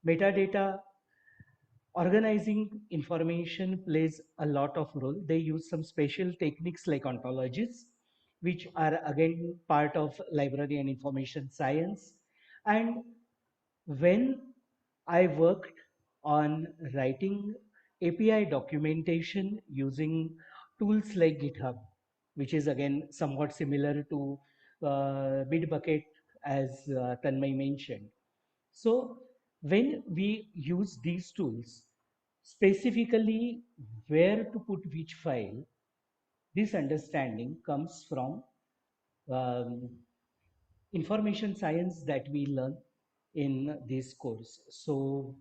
metadata organizing information plays a lot of role. They use some special techniques like ontologies, which are again part of library and information science. And when I worked on writing API documentation using tools like GitHub, which is again somewhat similar to Bitbucket, as Tanmay mentioned. So when we use these tools, specifically where to put which file, this understanding comes from um, information science that we learn in this course. So,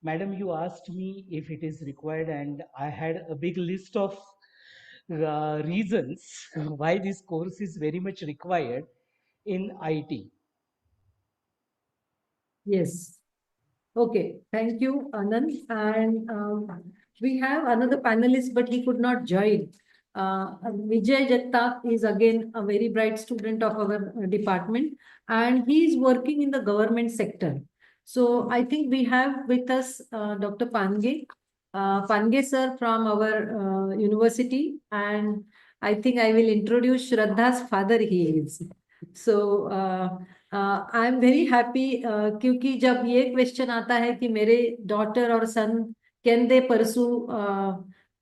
madam, you asked me if it is required, and I had a big list of reasons why this course is very much required in IT. Yes. Okay, thank you, Anand. And we have another panelist, but he could not join. Vijay Jagtap is again a very bright student of our department, and he is working in the government sector. So I think we have with us Dr. Pange. Pange sir from our university, and I think I will introduce Shraddha's father he is. So I am very happy क्योंकि जब ये question आता है कि मेरे daughter और son can they pursue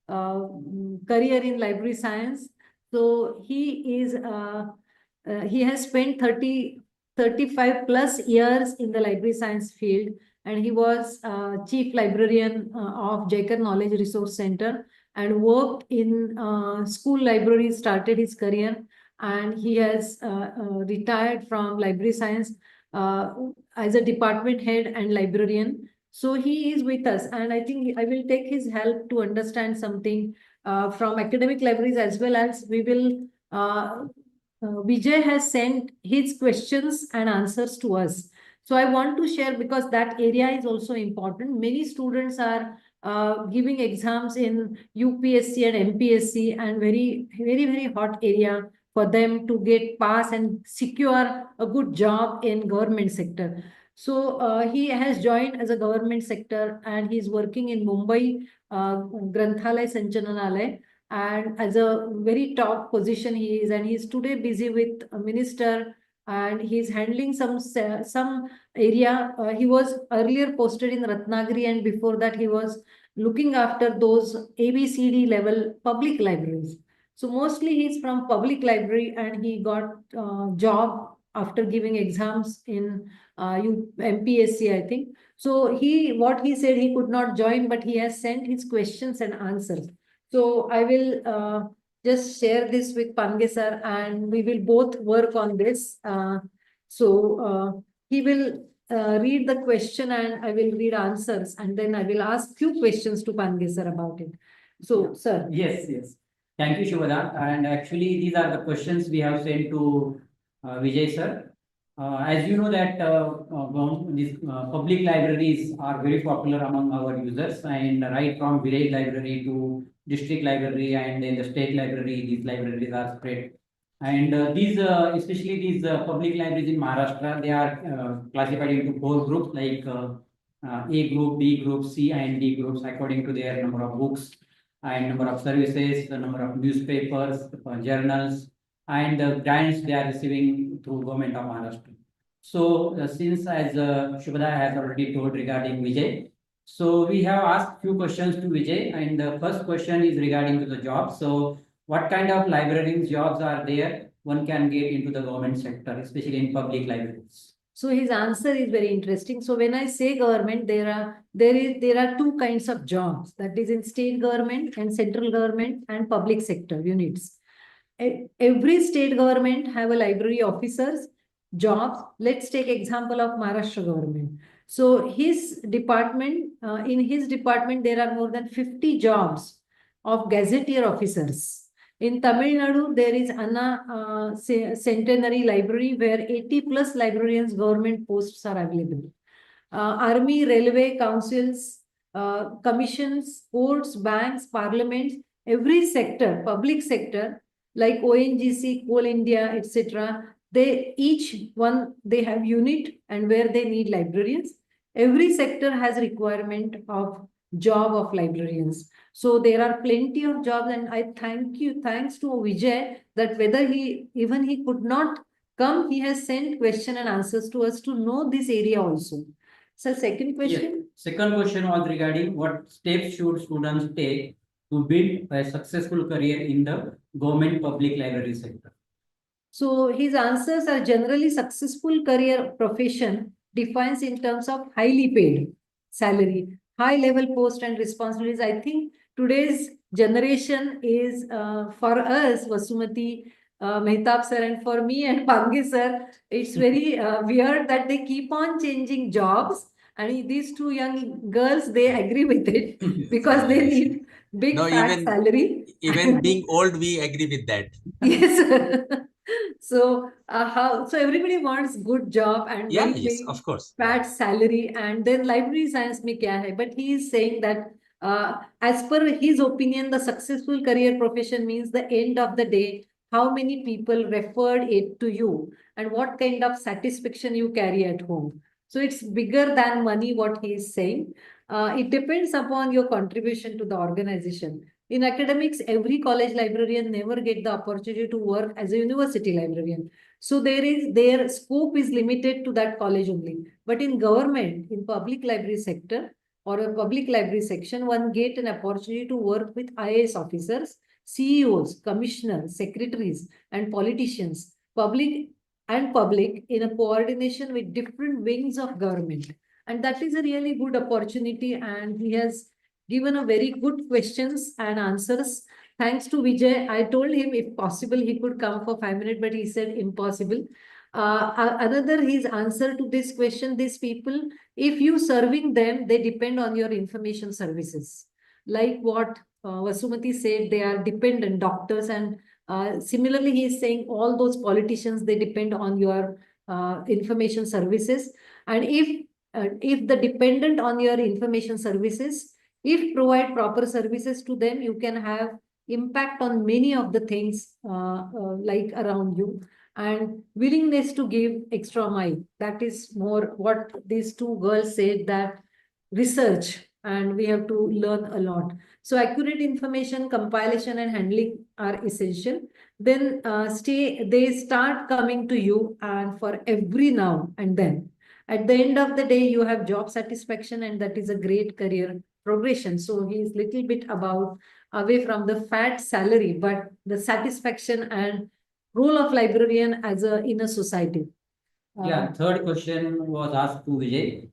career in library science, so he is he has spent 35 plus years in the library science field, and he was chief librarian of Jaikar Knowledge Resource Center and worked in school libraries, started his career, and he has retired from library science. as a department head and librarian. So he is with us, and I think I will take his help to understand something from academic libraries, as well as we will. Vijay has sent his questions and answers to us. So I want to share, because that area is also important. Many students are giving exams in UPSC and MPSC, and very hot area for them to get pass and secure a good job in government sector. So he has joined as a government sector, and he's working in Mumbai Granthalaya Sanchananalaya, and as a very top position he is, and he's today busy with a minister, and he's handling some area. He was earlier posted in Ratnagiri, and before that he was looking after those ABCD level public libraries. So mostly he's from public library, and he got job after giving exams in MPSC, I think. So what he said, he could not join, but he has sent his questions and answers. So I will just share this with Pange sir, and we will both work on this. He will read the question, and I will read answers, and then I will ask few questions to Pange sir about it. So, sir. Yes, yes. Thank you, Shubhada. And actually, these are the questions we have sent to Vijay sir. As you know that these public libraries are very popular among our users, and right from village library to district library and then the state library, these libraries are spread. And especially these public libraries in Maharashtra, they are classified into 4 groups, like A group, B group, C and D groups, according to their number of books and number of services, the number of newspapers, journals, and the grants they are receiving through government of Maharashtra. So since as Shubhada has already told regarding Vijay, so we have asked few questions to Vijay, and the first question is regarding to the job. So what kind of librarians jobs are there one can get into the government sector, especially in public libraries? So his answer is very interesting. So when I say government, there are 2 kinds of jobs, that is in state government and central government and public sector units. Every state government have a library officers jobs. Let's take example of Maharashtra government. So his department, in his department, there are more than 50 jobs of gazetteer officers. In Tamil Nadu, there is Anna Centenary Library, where 80 plus librarians government posts are available. Army, railway, councils, commissions, courts, banks, parliaments, every sector, public sector, like ONGC, Coal India, etc. They have unit and where they need librarians. Every sector has requirement of job of librarians. So there are plenty of jobs, and I thanks to Vijay, that whether he could not come, he has sent question and answers to us to know this area also. So second question. Yes. Second question was regarding what steps should students take to build a successful career in the government public library sector. So his answers are generally successful career profession defines in terms of highly paid salary, high level post and responsibilities. I think today's generation is for us, Vasumati, Mehtab sir, and for me and Pange sir, it's very weird that they keep on changing jobs. And these 2 young girls, they agree with it because they need big fat salary. Even being old, we agree with that. Yes. So so everybody wants good job and Yeah, very yes, big of course. fat salary, and then library science mein kya hai? But he is saying that as per his opinion, the successful career profession means the end of the day, how many people referred it to you and what kind of satisfaction you carry at home. So it's bigger than money, what he is saying. It depends upon your contribution to the organization. In academics, every college librarian never get the opportunity to work as a university librarian. So their scope is limited to that college only. But in government, in public library sector or a public library section, one get an opportunity to work with IAS officers, CEOs, commissioners, secretaries, and politicians, public in a coordination with different wings of government. And that is a really good opportunity. And he has given a very good questions and answers. Thanks to Vijay. I told him if possible, he could come for 5 minutes, but he said impossible. Another his answer to this question, these people, if you serving them, they depend on your information services. Like what Vasumati said, they are dependent doctors, and similarly, he is saying all those politicians, they depend on your information services. And if the dependent on your information services, if provide proper services to them, you can have impact on many of the things like around you, and willingness to give extra mile. That is more what these two girls said, that research, and we have to learn a lot. So accurate information compilation and handling are essential. Then they start coming to you, and for every now and then, at the end of the day, you have job satisfaction, and that is a great career progression. So he is little bit about away from the fat salary, but the satisfaction and role of librarian as a in a society. Yeah, third question was asked to Vijay.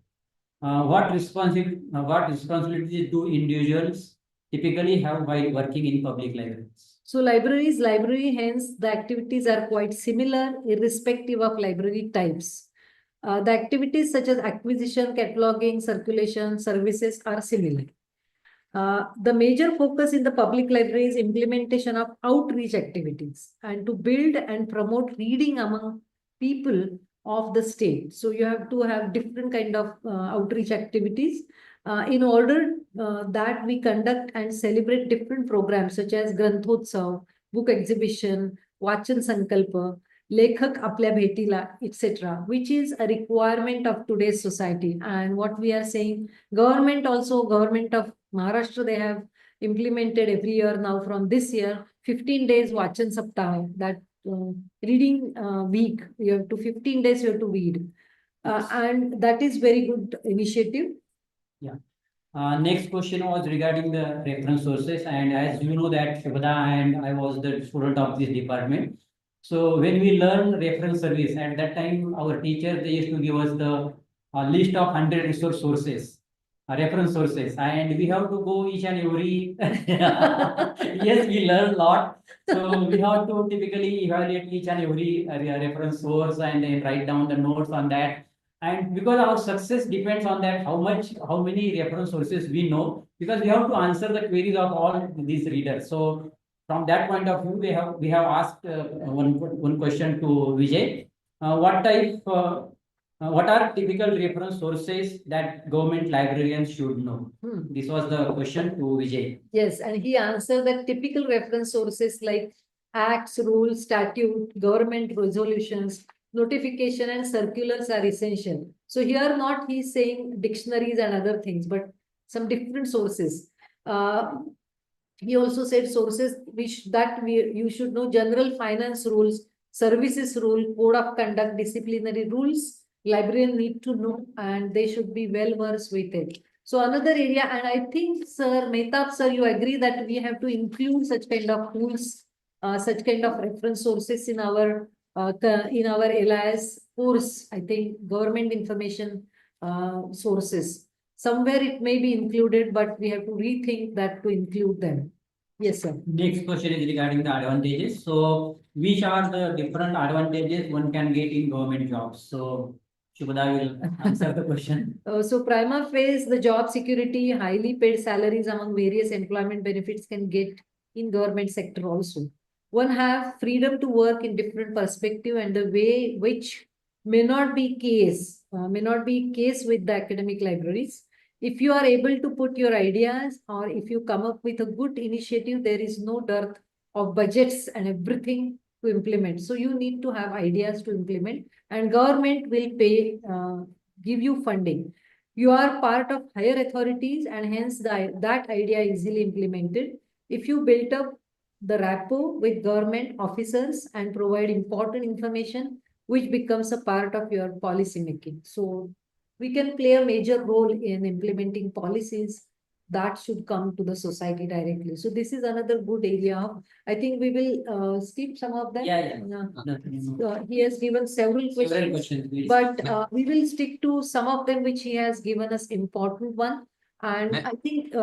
What responsibilities do individuals typically have while working in public libraries? So library, hence the activities are quite similar irrespective of library types. The activities such as acquisition, cataloging, circulation, services are similar. The major focus in the public library is implementation of outreach activities and to build and promote reading among people of the state. So you have to have different kind of outreach activities in order that we conduct and celebrate different programs such as Granthotsav, book exhibition, Vachan Sankalpa, Lekhak Apल्या Bhetila, etc., which is a requirement of today's society. And what we are saying, government of Maharashtra, they have implemented every year now from this year, 15 days Vachan Saptah, that reading week, you have to 15 days you have to read. And that is very good initiative. Yeah. Next question was regarding the reference sources, and as you know that Shubhada and I was the student of this department. So when we learn reference service, at that time our teacher, they used to give us the list of 100 resource sources, reference sources, and we have to go each and every. Yes, we learn a lot. So we have to typically evaluate each and every reference source and then write down the notes on that. And because our success depends on that, how many reference sources we know, because we have to answer the queries of all these readers. So from that point of view, we have asked one question to Vijay. What are typical reference sources that government librarians should know? This was the question to Vijay. Yes, and he answered that typical reference sources like acts, rules, statute, government resolutions, notification and circulars are essential. So here not he's saying dictionaries and other things, but some different sources. He also said sources you should know: general finance rules, services rule, code of conduct, disciplinary rules. Librarians need to know, and they should be well versed with it. So another area, and I think, Sir Mehtab, sir, you agree that we have to include such kind of tools, such kind of reference sources in our LIS course. I think government information sources. Somewhere it may be included, but we have to rethink that to include them. Yes, sir. Next question is regarding the advantages. So, which are the different advantages one can get in government jobs? So, Shubhada will answer the question. So prima facie, the job security, highly paid salaries among various employment benefits can get in government sector also. One have freedom to work in different perspective, and the way which may not be case with the academic libraries. If you are able to put your ideas, or if you come up with a good initiative, there is no dearth of budgets and everything to implement. So you need to have ideas to implement, and government will pay, give you funding. You are part of higher authorities, and hence that idea easily implemented. If you built up the rapport with government officers and provide important information, which becomes a part of your policy making. So we can play a major role in implementing policies that should come to the society directly. So this is another good area. I think we will skip some of them. He has given several questions, please. but we will stick to some of them which he has given us important one. And I think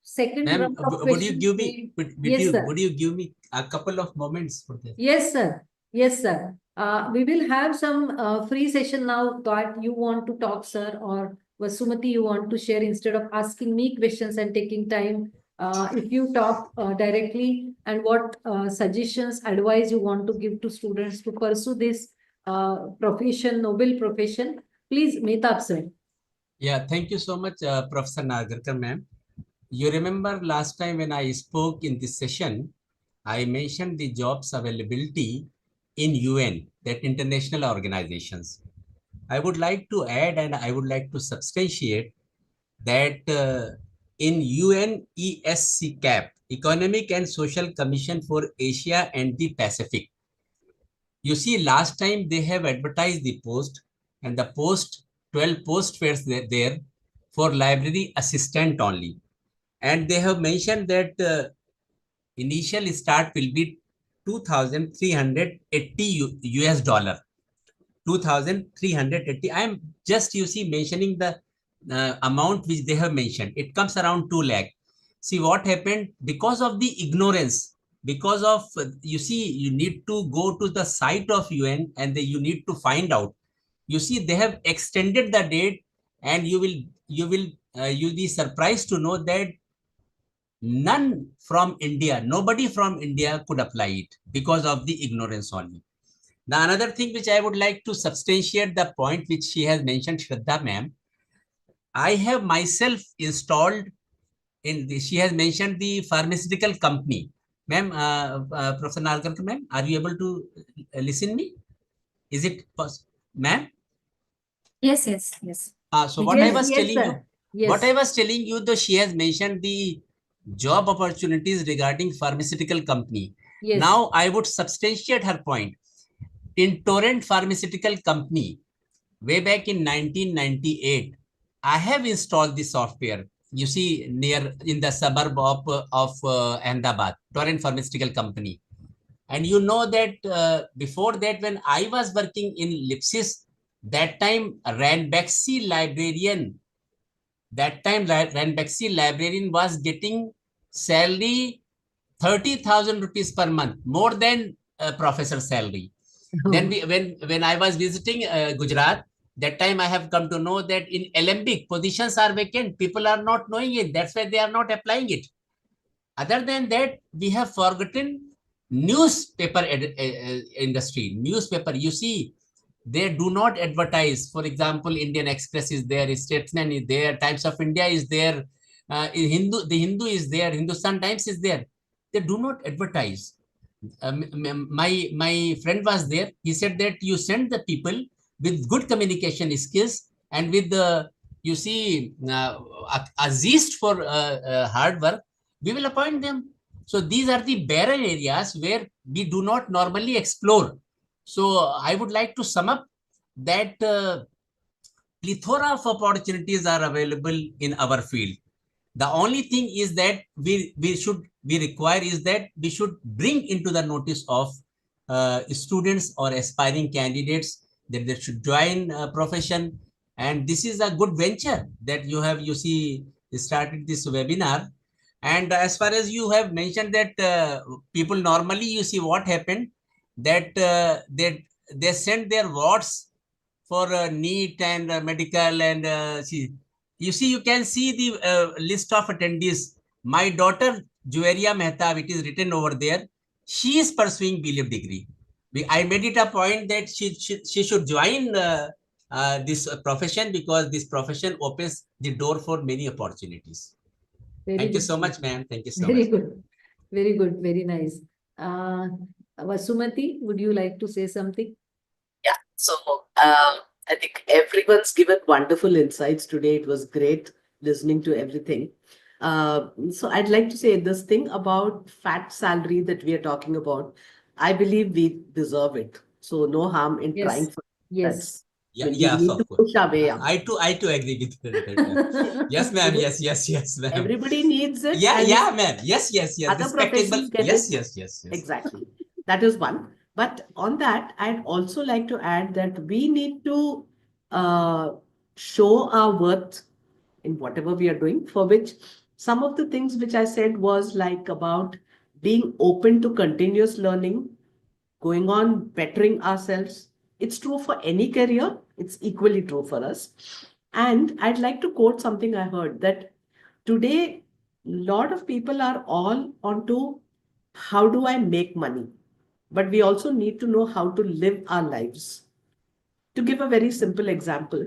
second round of would you questions give me Yes, sir. would you give me a couple of moments for this? Yes, sir. Yes, sir. We will have some free session now that you want to talk, sir, or Vasumati, you want to share instead of asking me questions and taking time. If you talk directly and what suggestions, advice you want to give to students to pursue this profession, noble profession, please, Mehtab sir. Yeah, thank you so much, Professor Nagarkar ma'am. You remember last time when I spoke in this session, I mentioned the jobs availability in UN, that international organizations. I would like to add and I would like to substantiate that in UNESC Economic and Social Commission for Asia and the Pacific, you see, last time they have advertised the post, and the post 12 post were there for library assistant only. And they have mentioned that initial start will be 2,380 US dollar. 2,380. I am just, you see, mentioning the amount which they have mentioned. It comes around 2 lakh. See what happened because of the ignorance, because of, you see, you need to go to the site of UN and you need to find out. You see, they have extended the date, and you'll be surprised to know that none from India, nobody from India could apply it because of the ignorance only. The another thing which I would like to substantiate the point which she has mentioned, Shraddha ma'am, I have myself installed in the, she has mentioned the pharmaceutical company. Ma'am, Professor Nalkar ma'am, are you able to listen me? Is it possible? Ma'am? Yes, yes, yes. So what I Yes, was yes, telling sir. you, Yes. what I was telling you, though she has mentioned the job opportunities regarding pharmaceutical company. Yes. Now I would substantiate her point. In Torrent Pharmaceutical Company, way back in 1998, I have installed the software. You see, near in the suburb of Ahmedabad, Torrent Pharmaceutical Company. And you know that before that, when I was working in Lipsis, that time Ranbaxy librarian, was getting salary 30,000 rupees per month, more than professor salary. Then when I was visiting Gujarat, that time I have come to know that in Alembic positions are vacant. People are not knowing it. That's why they are not applying it. Other than that, we have forgotten newspaper industry. Newspaper, you see, they do not advertise. For example, Indian Express is there, Statesman is there, Times of India is there, in the Hindu is there, Hindustan Times is there. They do not advertise. My friend was there. He said that you send the people with good communication skills and with the, you see, a zest for hard work, we will appoint them. So these are the barren areas where we do not normally explore. So I would like to sum up that plethora of opportunities are available in our field. The only thing is that we require is that we should bring into the notice of students or aspiring candidates that they should join a profession. And this is a good venture that you see started this webinar. And as far as you have mentioned that people normally, you see what happened, that they send their wards for NEET and medical, and you see, you can see the list of attendees. My daughter Jueria Mehta, it is written over there, she is pursuing B.Liv degree. I made it a point that she should join this profession, because this profession opens the door for many opportunities. Thank you so much, ma'am. Thank you so Very much. good. Very good. Very nice. Vasumati, would you like to say something? Yeah. So I think everyone's given wonderful insights today. It was great listening to everything. So I'd like to say this thing about fat salary that we are talking about. I believe we deserve it. So no harm in Yes. trying for Yes. that's Yeah, when we yes, need of to course. push our way up. I too agree with that. Yes, ma'am. Yes, ma'am. Everybody needs it. Yeah, and ma'am. Yes. Other professions get Yes, it. yes. Exactly. That is one. But on that, I'd also like to add that we need to uh, show our worth in whatever we are doing, for which some of the things which I said was like about being open to continuous learning, going on bettering ourselves. It's true for any career, it's equally true for us. And I'd like to quote something I heard that today, a lot of people are all onto how do I make money? But we also need to know how to live our lives. To give a very simple example,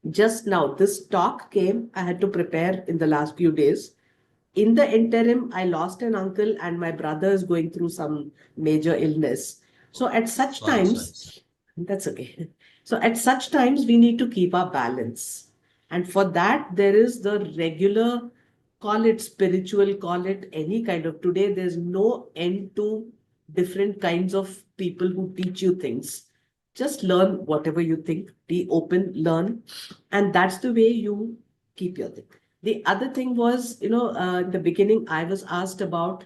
just now this talk came, I had to prepare in the last few days. In the interim, I lost an uncle and my brother is going through some major illness. So at such Sorry, times, that's okay. So at such times, we need to keep our balance. And for that, there is the regular, call it spiritual, call it any kind of, today, there's no end to different kinds of people who teach you things. Just learn whatever you think, be open, learn. And that's the way you keep your thing. The other thing was, in the beginning, I was asked about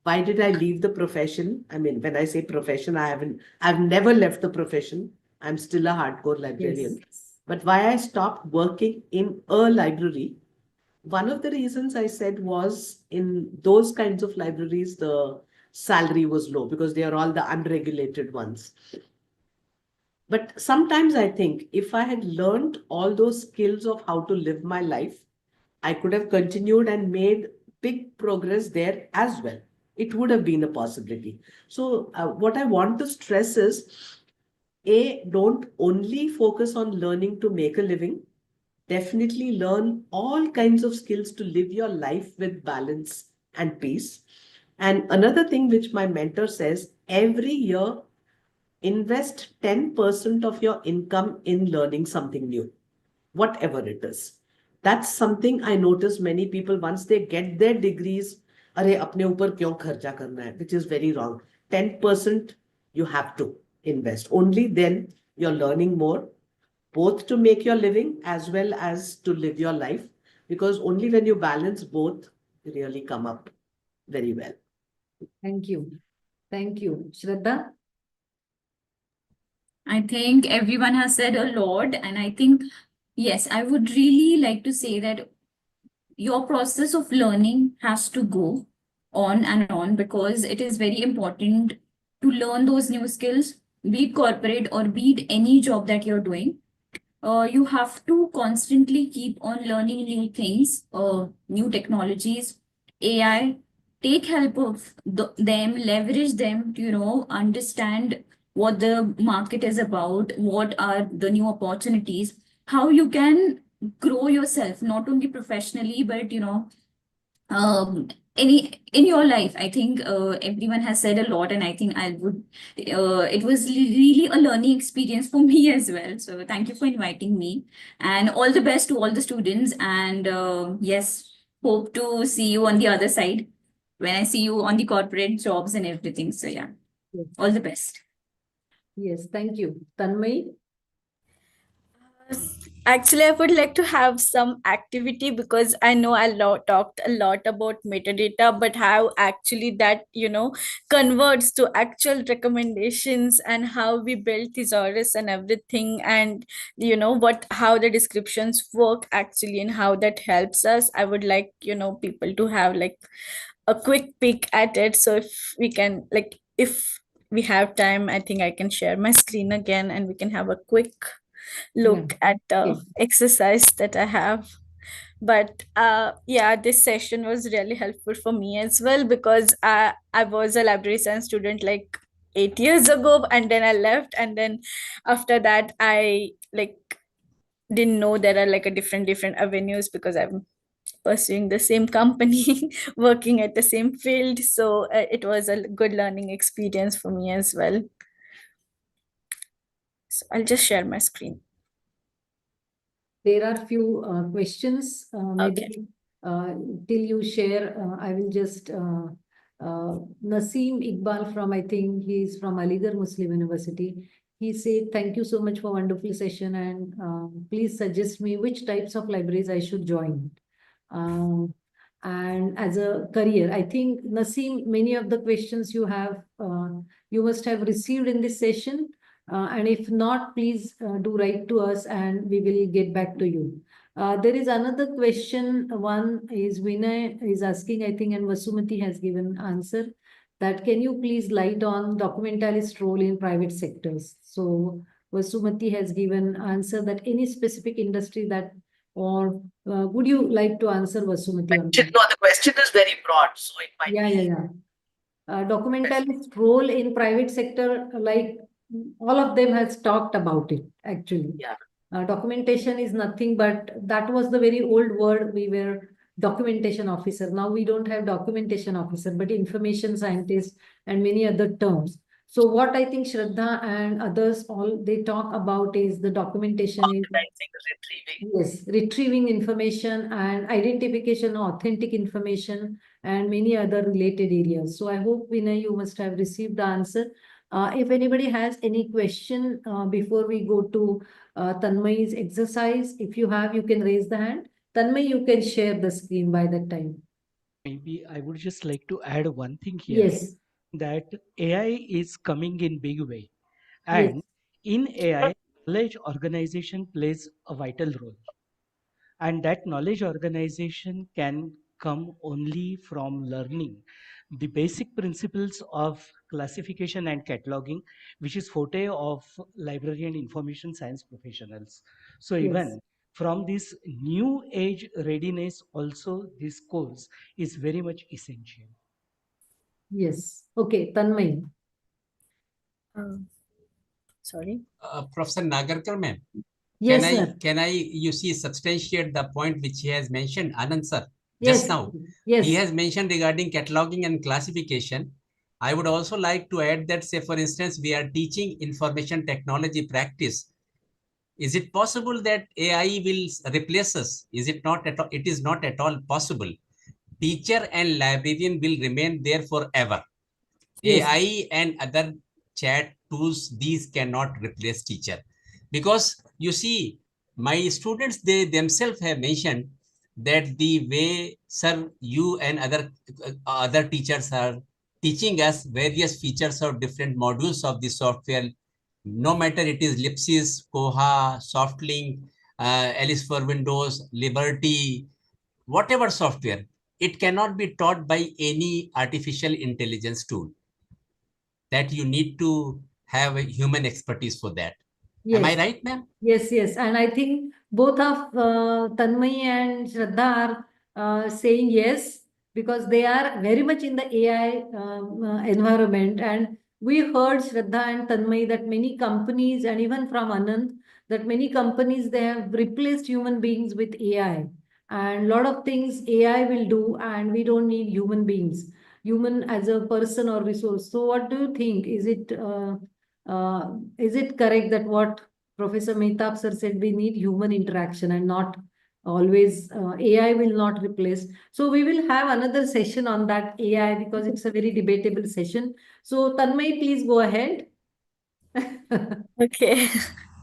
why did I leave the profession? I mean, when I say profession, I've never left the profession. I'm still a hardcore librarian. Yes. But why I stopped working in a library, one of the reasons I said was in those kinds of libraries, the salary was low because they are all the unregulated ones. But sometimes I think if I had learned all those skills of how to live my life, I could have continued and made big progress there as well. It would have been a possibility. So, what I want to stress is don't only focus on learning to make a living, definitely learn all kinds of skills to live your life with balance and peace. And another thing which my mentor says every year, invest 10% of your income in learning something new, whatever it is. That's something I notice many people once they get their degrees, अरे अपने ऊपर क्यों खर्चा करना है, which is very wrong. 10% you have to invest. Only then you're learning more, both to make your living as well as to live your life. Because only when you balance both, you really come up very well. Thank you. Thank you. Shraddha? I think everyone has said a lot, and I think, yes, I would really like to say that your process of learning has to go on and on, because it is very important to learn those new skills, be it corporate or be it any job that you're doing. You have to constantly keep on learning new things, new technologies, AI. Take help of them, leverage them to, understand what the market is about, what are the new opportunities, how you can grow yourself, not only professionally, but, any in your life. I think everyone has said a lot, and I think I would it was really a learning experience for me as well. So thank you for inviting me, and all the best to all the students. And yes, hope to see you on the other side when I see you on the corporate jobs and everything. So yeah, Yes. all the best. Yes, thank you. Tanmay? Actually, I would like to have some activity because I know talked a lot about metadata, but how actually that, converts to actual recommendations and how we build thesaurus and everything, and, how the descriptions work actually and how that helps us. I would like, people to have like a quick peek at it. So if we can, like, if we have time, I think I can share my screen again and we can have a quick look at the Okay. exercise that I have. But yeah, this session was really helpful for me as well, because I was a library science student like 8 years ago, and then I left, and then after that I like didn't know there are like a different avenues, because I'm pursuing the same company working at the same field. So it was a good learning experience for me as well. So I'll just share my screen. There are few questions. Maybe Okay. till you share, I will just Naseem Iqbal from, I think he's from Aligarh Muslim University. He said, thank you so much for wonderful session, and please suggest me which types of libraries I should join. And as a career, I think Naseem, many of the questions you have, you must have received in this session. And if not, please do write to us and we will get back to you. There is another question. One is Vinay is asking, I think, and Vasumati has given answer. that can you please light on documentalist role in private sectors? So Vasumati has given answer that any specific industry that, or would you like to answer Vasumati on that? No, the question is very broad, so it might Yeah. Documentalist role in private sector, like all of them has talked about it actually. Yeah. Documentation is nothing but that was the very old word. We were documentation officer. Now we don't have documentation officer, but information scientist and many other terms. So what I think Shraddha and others all they talk about is the documentation in retrieving. yes, retrieving information and identification of authentic information and many other related areas. So I hope, Vinay, you must have received the answer. If anybody has any question before we go to Tanmay's exercise, if you have, you can raise the hand. Tanmay, you can share the screen by that time. Maybe I would just like to add one thing here, Yes, that AI is coming in big way. yes, And in AI, knowledge organization plays a vital role. And that knowledge organization can come only from learning the basic principles of classification and cataloging, which is forte of library and information science professionals. So yes, even from this new age readiness also, this course is very much essential. yes. Okay, Tanmay. Sorry. Professor Nagarkar, ma'am, Yes, sir. can I, you see, substantiate the point which he has mentioned, Anand sir, Yes, just now? yes. He has mentioned regarding cataloging and classification. I would also like to add that, say, for instance, we are teaching information technology practice. Is it possible that AI will replace us? Is it not at all? It is not at all possible. Teacher and librarian will remain there forever. Yes. AI and other chat tools, these cannot replace teacher. Because you see, my students, they themselves have mentioned that the way, sir, you and other teachers are teaching us various features of different modules of the software, no matter it is Lipsys, Koha, Softlink, Alice for Windows, Liberty, whatever software, it cannot be taught by any artificial intelligence tool. That you need to have a human expertise for that. Yes. Am I right, ma'am? Yes, yes. And I think both of Tanmay and Shraddha are saying yes, because they are very much in the AI environment. And we heard Shraddha and Tanmay that many companies, and even from Anand, that many companies, they have replaced human beings with AI. And a lot of things AI will do, and we don't need human beings, human as a person or resource. So what do you think? Is it correct that what Professor Mehtab sir said, we need human interaction and not always AI will not replace. So we will have another session on that AI because it's a very debatable session. So Tanmay, please go ahead. Okay.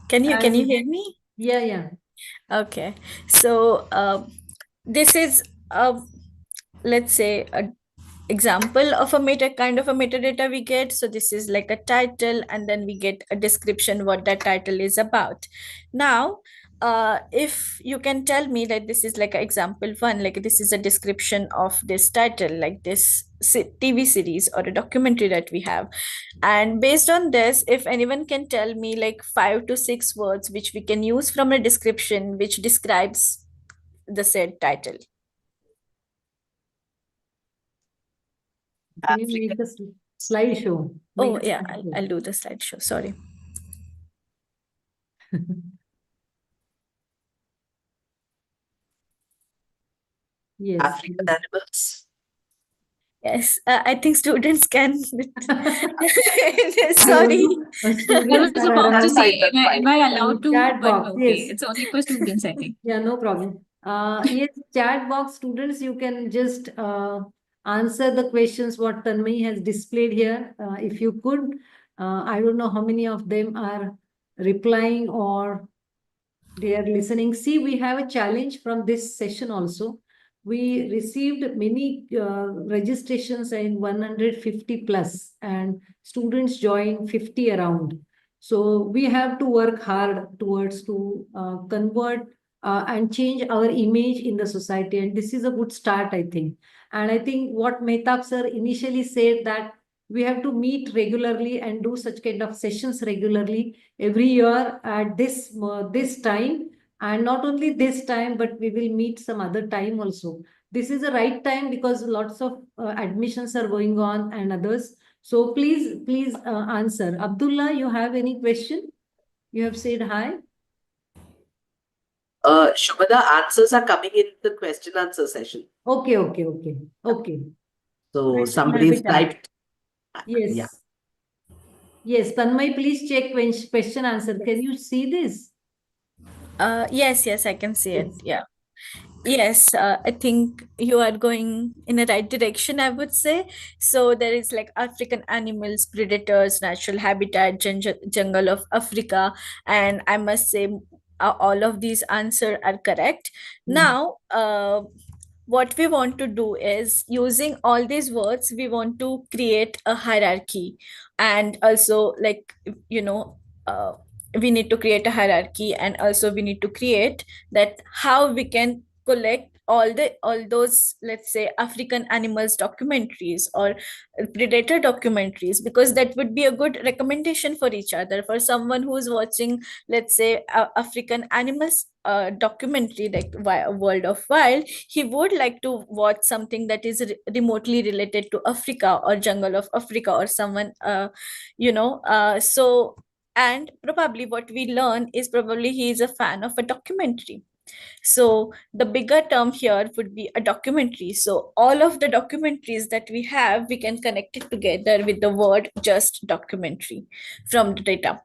Can you And hear me? yeah. Okay. So this is let's say a example of a metadata we get. So this is like a title, and then we get a description what that title is about. Now if you can tell me that this is like an example one, like this is a description of this title, like this TV series or a documentary that we have, and based on this, if anyone can tell me like 5 to 6 words which we can use from a description which describes the said title. Can you make the slideshow? Oh yeah, I'll do the slideshow. Sorry. Yes. African animals. Yes, I think students can. I Sorry. don't know. Students I was are about to around. say, am I allowed to? Chat But box, okay, yes. it's only for students, I think. Yeah, no problem. Yes, chat box students, you can just answer the questions what Tanmay has displayed here. If you could, I don't know how many of them are replying or they are listening. See, we have a challenge from this session also. We received many registrations in 150 plus and students joined 50 around. So we have to work hard towards to convert and change our image in the society. And this is a good start, I think. And I think what Mehtab sir initially said that we have to meet regularly and do such kind of sessions regularly every year at this time. And not only this time, but we will meet some other time also. This is the right time because lots of admissions are going on and others. So please answer. Abdullah, you have any question? You have said hi. Shubhada, answers are coming in the question answer session. Okay. So Let me somebody's have it out. typed. Yes. Yeah. Yes, Tanmay, please check when question answer. Can you see this? Yes, I can see it. Yes. Yeah. Yes, I think you are going in the right direction, I would say. So there is like African animals, predators, natural habitat, jungle of Africa, and I must say all of these answers are correct. Now, what we want to do is using all these words, we want to create a hierarchy, and also like uh, we need to create a hierarchy, and also we need to create that how we can collect all those, let's say, African animals documentaries or predator documentaries, because that would be a good recommendation for each other. For someone who is watching, let's say, African animals documentary like World of Wild, he would like to watch something that is remotely related to Africa or jungle of Africa or someone so, and probably what we learn is probably he is a fan of a documentary. So the bigger term here would be a documentary. So all of the documentaries that we have, we can connect it together with the word just documentary from the data.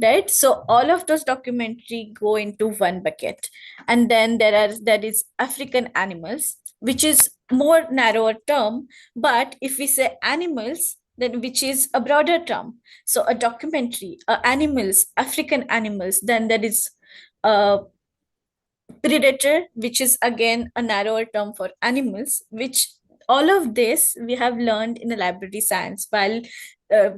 Right. So all of those documentary go into one bucket. And then there is African animals, which is more narrower term. But if we say animals, then which is a broader term. So a documentary, animals, African animals, then there is predator, which is again a narrower term for animals, which all of this we have learned in the library science while uh,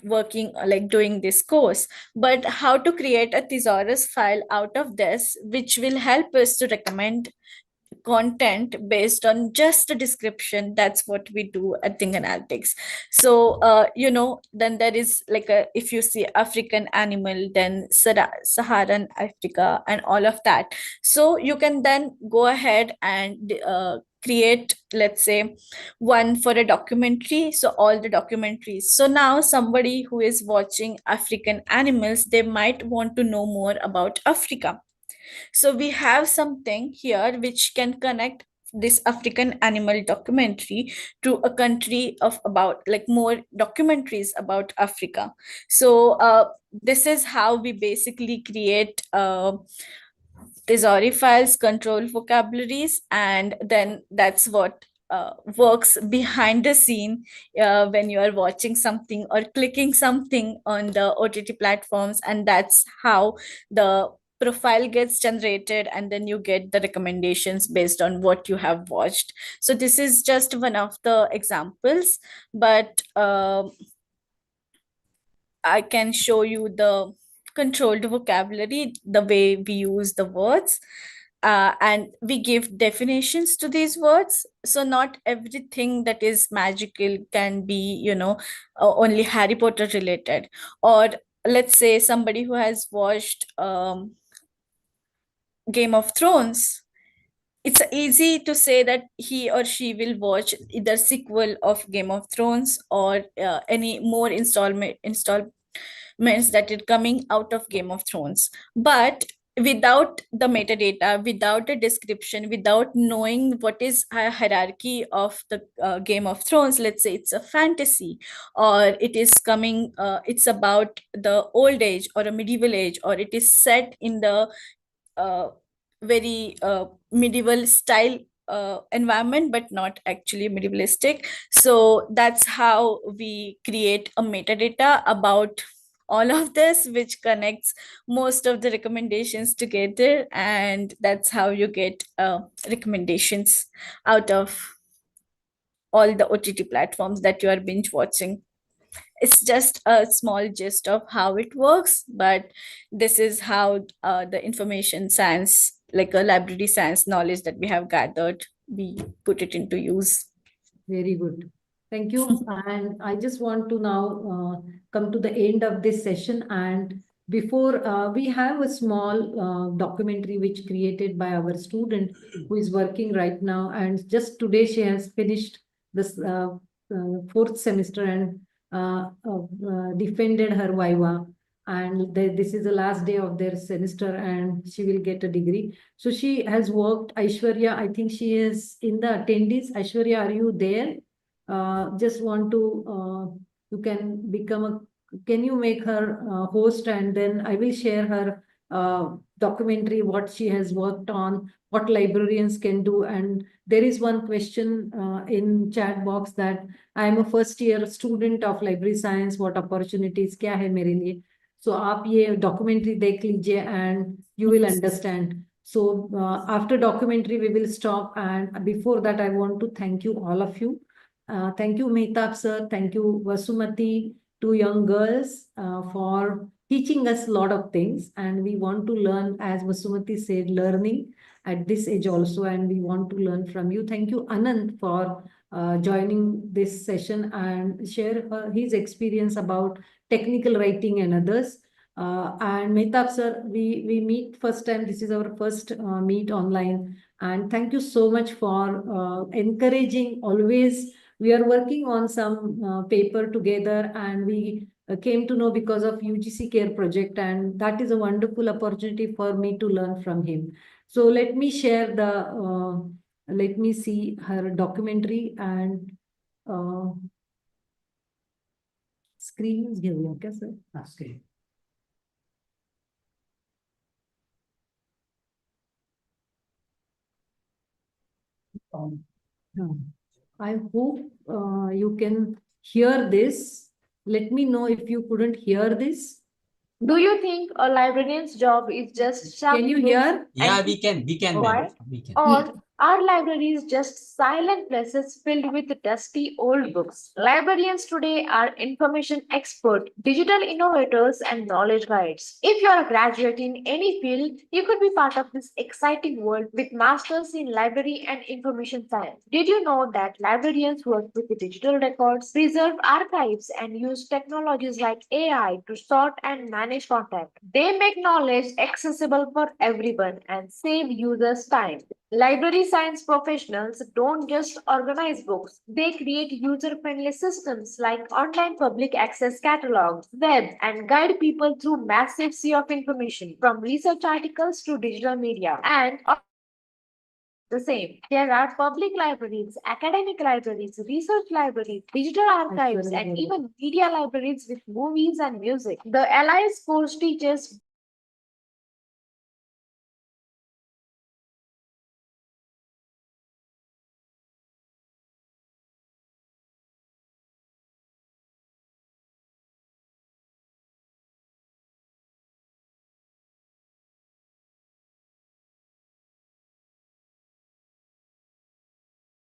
working like doing this course. But how to create a thesaurus file out of this, which will help us to recommend content based on just a description. That's what we do at Think Analytics. So then there is like a, if you see African animal, then Saharan Africa and all of that. So you can then go ahead and create, let's say, one for a documentary, so all the documentaries. So now somebody who is watching African animals, they might want to know more about Africa. So we have something here which can connect this African animal documentary to a country of about like more documentaries about Africa. So this is how we basically create thesauri files, control vocabularies, and then that's what works behind the scene when you are watching something or clicking something on the OTT platforms, and that's how the profile gets generated, and then you get the recommendations based on what you have watched. So this is just one of the examples, but I can show you the controlled vocabulary, the way we use the words. And we give definitions to these words. So not everything that is magical can be, only Harry Potter related. Or let's say somebody who has watched Game of Thrones, it's easy to say that he or she will watch either sequel of Game of Thrones or any more installments that are coming out of Game of Thrones. But without the metadata, without the description, without knowing what is a hierarchy of the Game of Thrones, let's say it's a fantasy, or it is coming, it's about the old age or a medieval age, or it is set in the very medieval style environment, but not actually medievalistic. So that's how we create a metadata about all of this, which connects most of the recommendations together, and that's how you get recommendations out of all the OTT platforms that you are binge watching. It's just a small gist of how it works, but this is how the information science, like a library science knowledge that we have gathered, we put it into use. Very good. Thank you. And I just want to now come to the end of this session. And before we have a small documentary which created by our student who is working right now. And just today she has finished this fourth semester and defended her Viva. And this is the last day of their semester and she will get a degree. So she has worked, Aishwarya, I think she is in the attendees. Aishwarya, are you there? Just want to, you can become a, can you make her host, and then I will share her documentary, what she has worked on, what librarians can do. And there is one question in chat box that I am a first year student of library science, what opportunities क्या है मेरे लिए. So आप ये documentary देख लीजिए and you will understand. So after documentary, we will stop. And before that, I want to thank you, all of you. Thank you, Mehtab sir. Thank you, Vasumati, two young girls, for teaching us a lot of things. And we want to learn, as Vasumati said, learning at this age also. And we want to learn from you. Thank you, Anand, for joining this session and share his experience about technical writing and others. And Mehtab sir, we meet first time. This is our first meet online. And thank you so much for encouraging always. We are working on some paper together, and we came to know because of UGC Care project, and that is a wonderful opportunity for me to learn from him. So let me share the, let me see her documentary and screens घेऊया क्या sir? Screen. I hope you can hear this. Let me know if you couldn't hear this. Do you think a librarian's job is just Can you hear? Yeah, we can, Why? ma'am. We can. Or are libraries just silent places filled with dusty old books? Librarians today are information experts, digital innovators, and knowledge guides. If you are a graduate in any field, you could be part of this exciting world with masters in library and information science. Did you know that librarians work with the digital records, preserve archives, and use technologies like AI to sort and manage content? They make knowledge accessible for everyone and save users time. Library science professionals don't just organize books, they create user friendly systems like online public access catalogs, web, and guide people through massive sea of information from research articles to digital media. And the same. There are public libraries, academic libraries, research libraries, digital archives, and even media libraries with movies and music. The LIS course teaches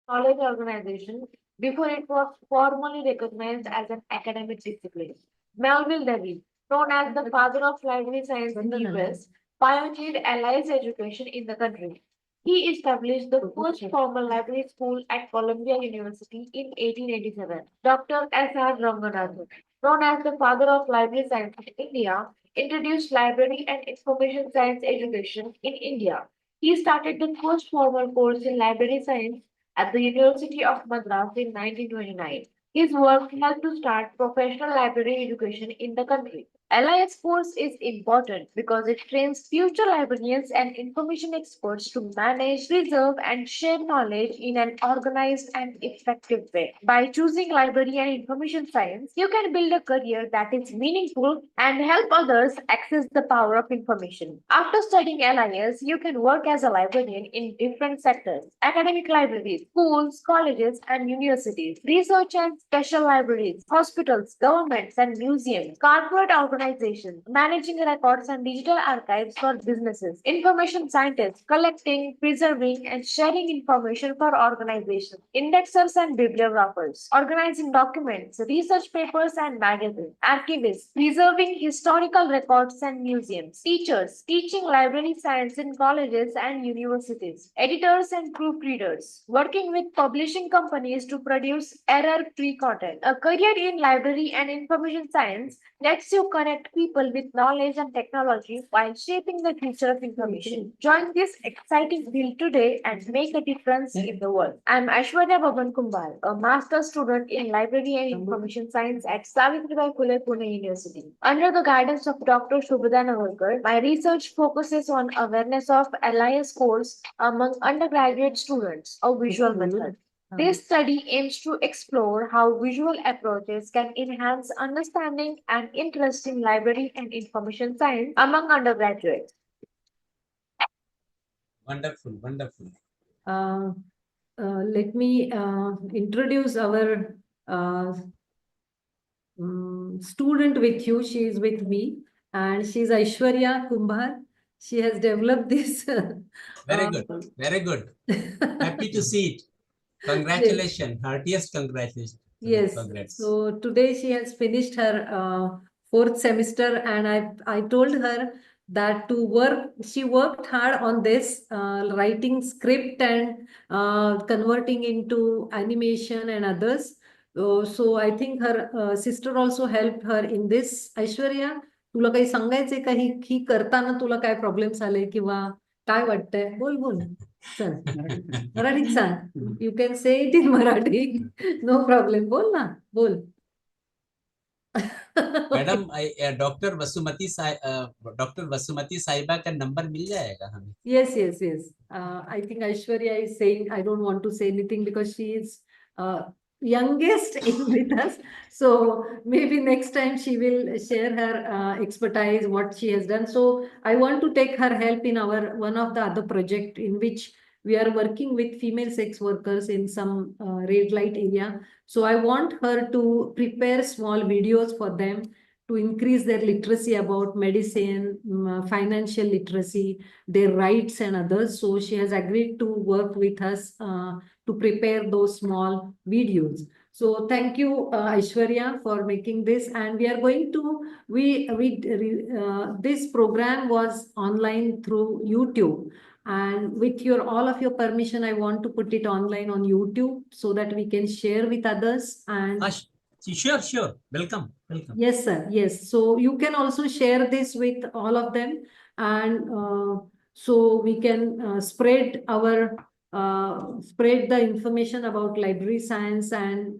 knowledge organization before it was formally recognized as an academic discipline. Melville Davis, known as the father of library science in the US, pioneered allies education in the country. He established the first formal library school at Columbia University in 1887. Dr. S.R. Ranganathan, known as the father of library science in India, introduced library and information science education in India. He started the first formal course in library science at the University of Madras in 1929. His work helped to start professional library education in the country. LIS course is important because it trains future librarians and information experts to manage, preserve, and share knowledge in an organized and effective way. By choosing library and information science, you can build a career that is meaningful and help others access the power of information. After studying LIS, you can work as a librarian in different sectors: academic libraries, schools, colleges, and universities, research and special libraries, hospitals, governments, and museums, corporate organizations, organizations, managing records and digital archives for businesses. Information scientists, collecting, preserving, and sharing information for organizations. Indexers and bibliographers, organizing documents, research papers and magazines. Archivists, preserving historical records and museums. Teachers, teaching library science in colleges and universities. Editors and proofreaders, working with publishing companies to produce error-free content. A career in library and information science lets you connect people with knowledge and technology while shaping the future of information. Join this exciting field today and make a difference in the world. I'm Aishwarya Bhavan Kumbhar, a master's student in library and information science at Savitribai Phule, Pune University. Under the guidance of Dr. Shubhada Navalkar, my research focuses on awareness of LIS course among undergraduate students, a visual method. This study aims to explore how visual approaches can enhance understanding and interest in library and information science among undergraduates. Wonderful, wonderful. Let me introduce our student with you. She is with me, and she is Aishwarya Kumbhar. She has developed this. Very good, very good. Happy to see it. Congratulations, heartiest congratulations. Yes. Congrats. So today she has finished her fourth semester, and I told her that she worked hard on this writing script and converting into animation and others. So I think her sister also helped her in this. Aishwarya, तुला काही सांगायचंय का ही करताना तुला काय problems आले किंवा काय वाटतंय? बोल बोल. चल मराठीत सांग. You can say it in Marathi. No problem. बोल ना, बोल. मैडम, डॉक्टर वसुमती साहिबा का नंबर मिल जाएगा हमें? Yes, yes, yes. I think Aishwarya is saying I don't want to say anything because she is youngest in with us. So maybe next time she will share her expertise, what she has done. So I want to take her help in our one of the other project in which we are working with female sex workers in some red light area. So I want her to prepare small videos for them to increase their literacy about medicine, financial literacy, their rights and others. So she has agreed to work with us to prepare those small videos. So thank you, Aishwarya, for making this. And we are going to, this program was online through YouTube. And with all of your permission, I want to put it online on YouTube so that we can share with others. And Sure. Welcome. yes, sir. Yes. So you can also share this with all of them. And so we can spread the information about library science and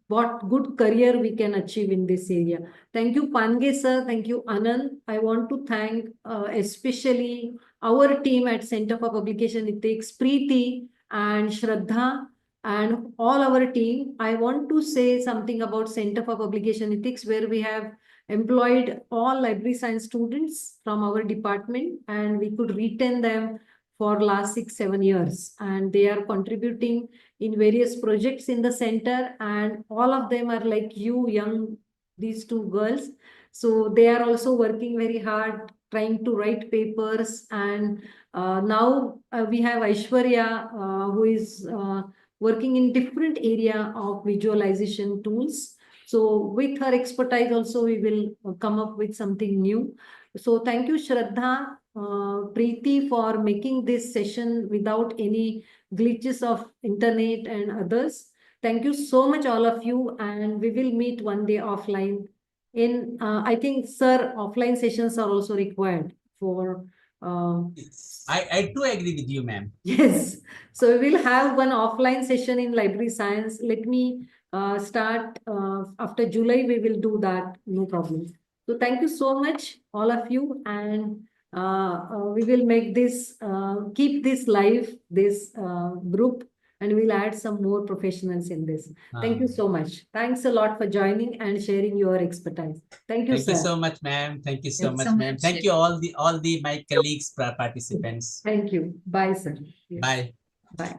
what good career we can achieve in this area. Thank you, Pange sir. Thank you, Anand. I want to thank especially our team at Center for Publication Ethics, Preeti and Shraddha, and all our team. I want to say something about Center for Publication Ethics, where we have employed all library science students from our department, and we could retain them for last 6-7 years, and they are contributing in various projects in the center, and all of them are like these two girls. So they are also working very hard trying to write papers, and now we have Aishwarya who is working in different area of visualization tools. So with her expertise also, we will come up with something new. So thank you, Shraddha, Preeti, for making this session without any glitches of internet and others. Thank you so much, all of you, and we will meet one day offline. I think, sir, offline sessions are also required for I do agree with you, ma'am. yes. So we will have one offline session in library science. Let me start after July. We will do that. No problem. So thank you so much, all of you. And we will make this, keep this live, this group, and we'll add some more professionals in this. Thank you so much. Thanks a lot for joining and sharing your expertise. Thank you, Thank sir. you so much, ma'am. Thank you so Thank you much, so ma'am. much. Thank you all the my colleagues, participants. Thank you. Bye, sir. Yes. Bye. Bye.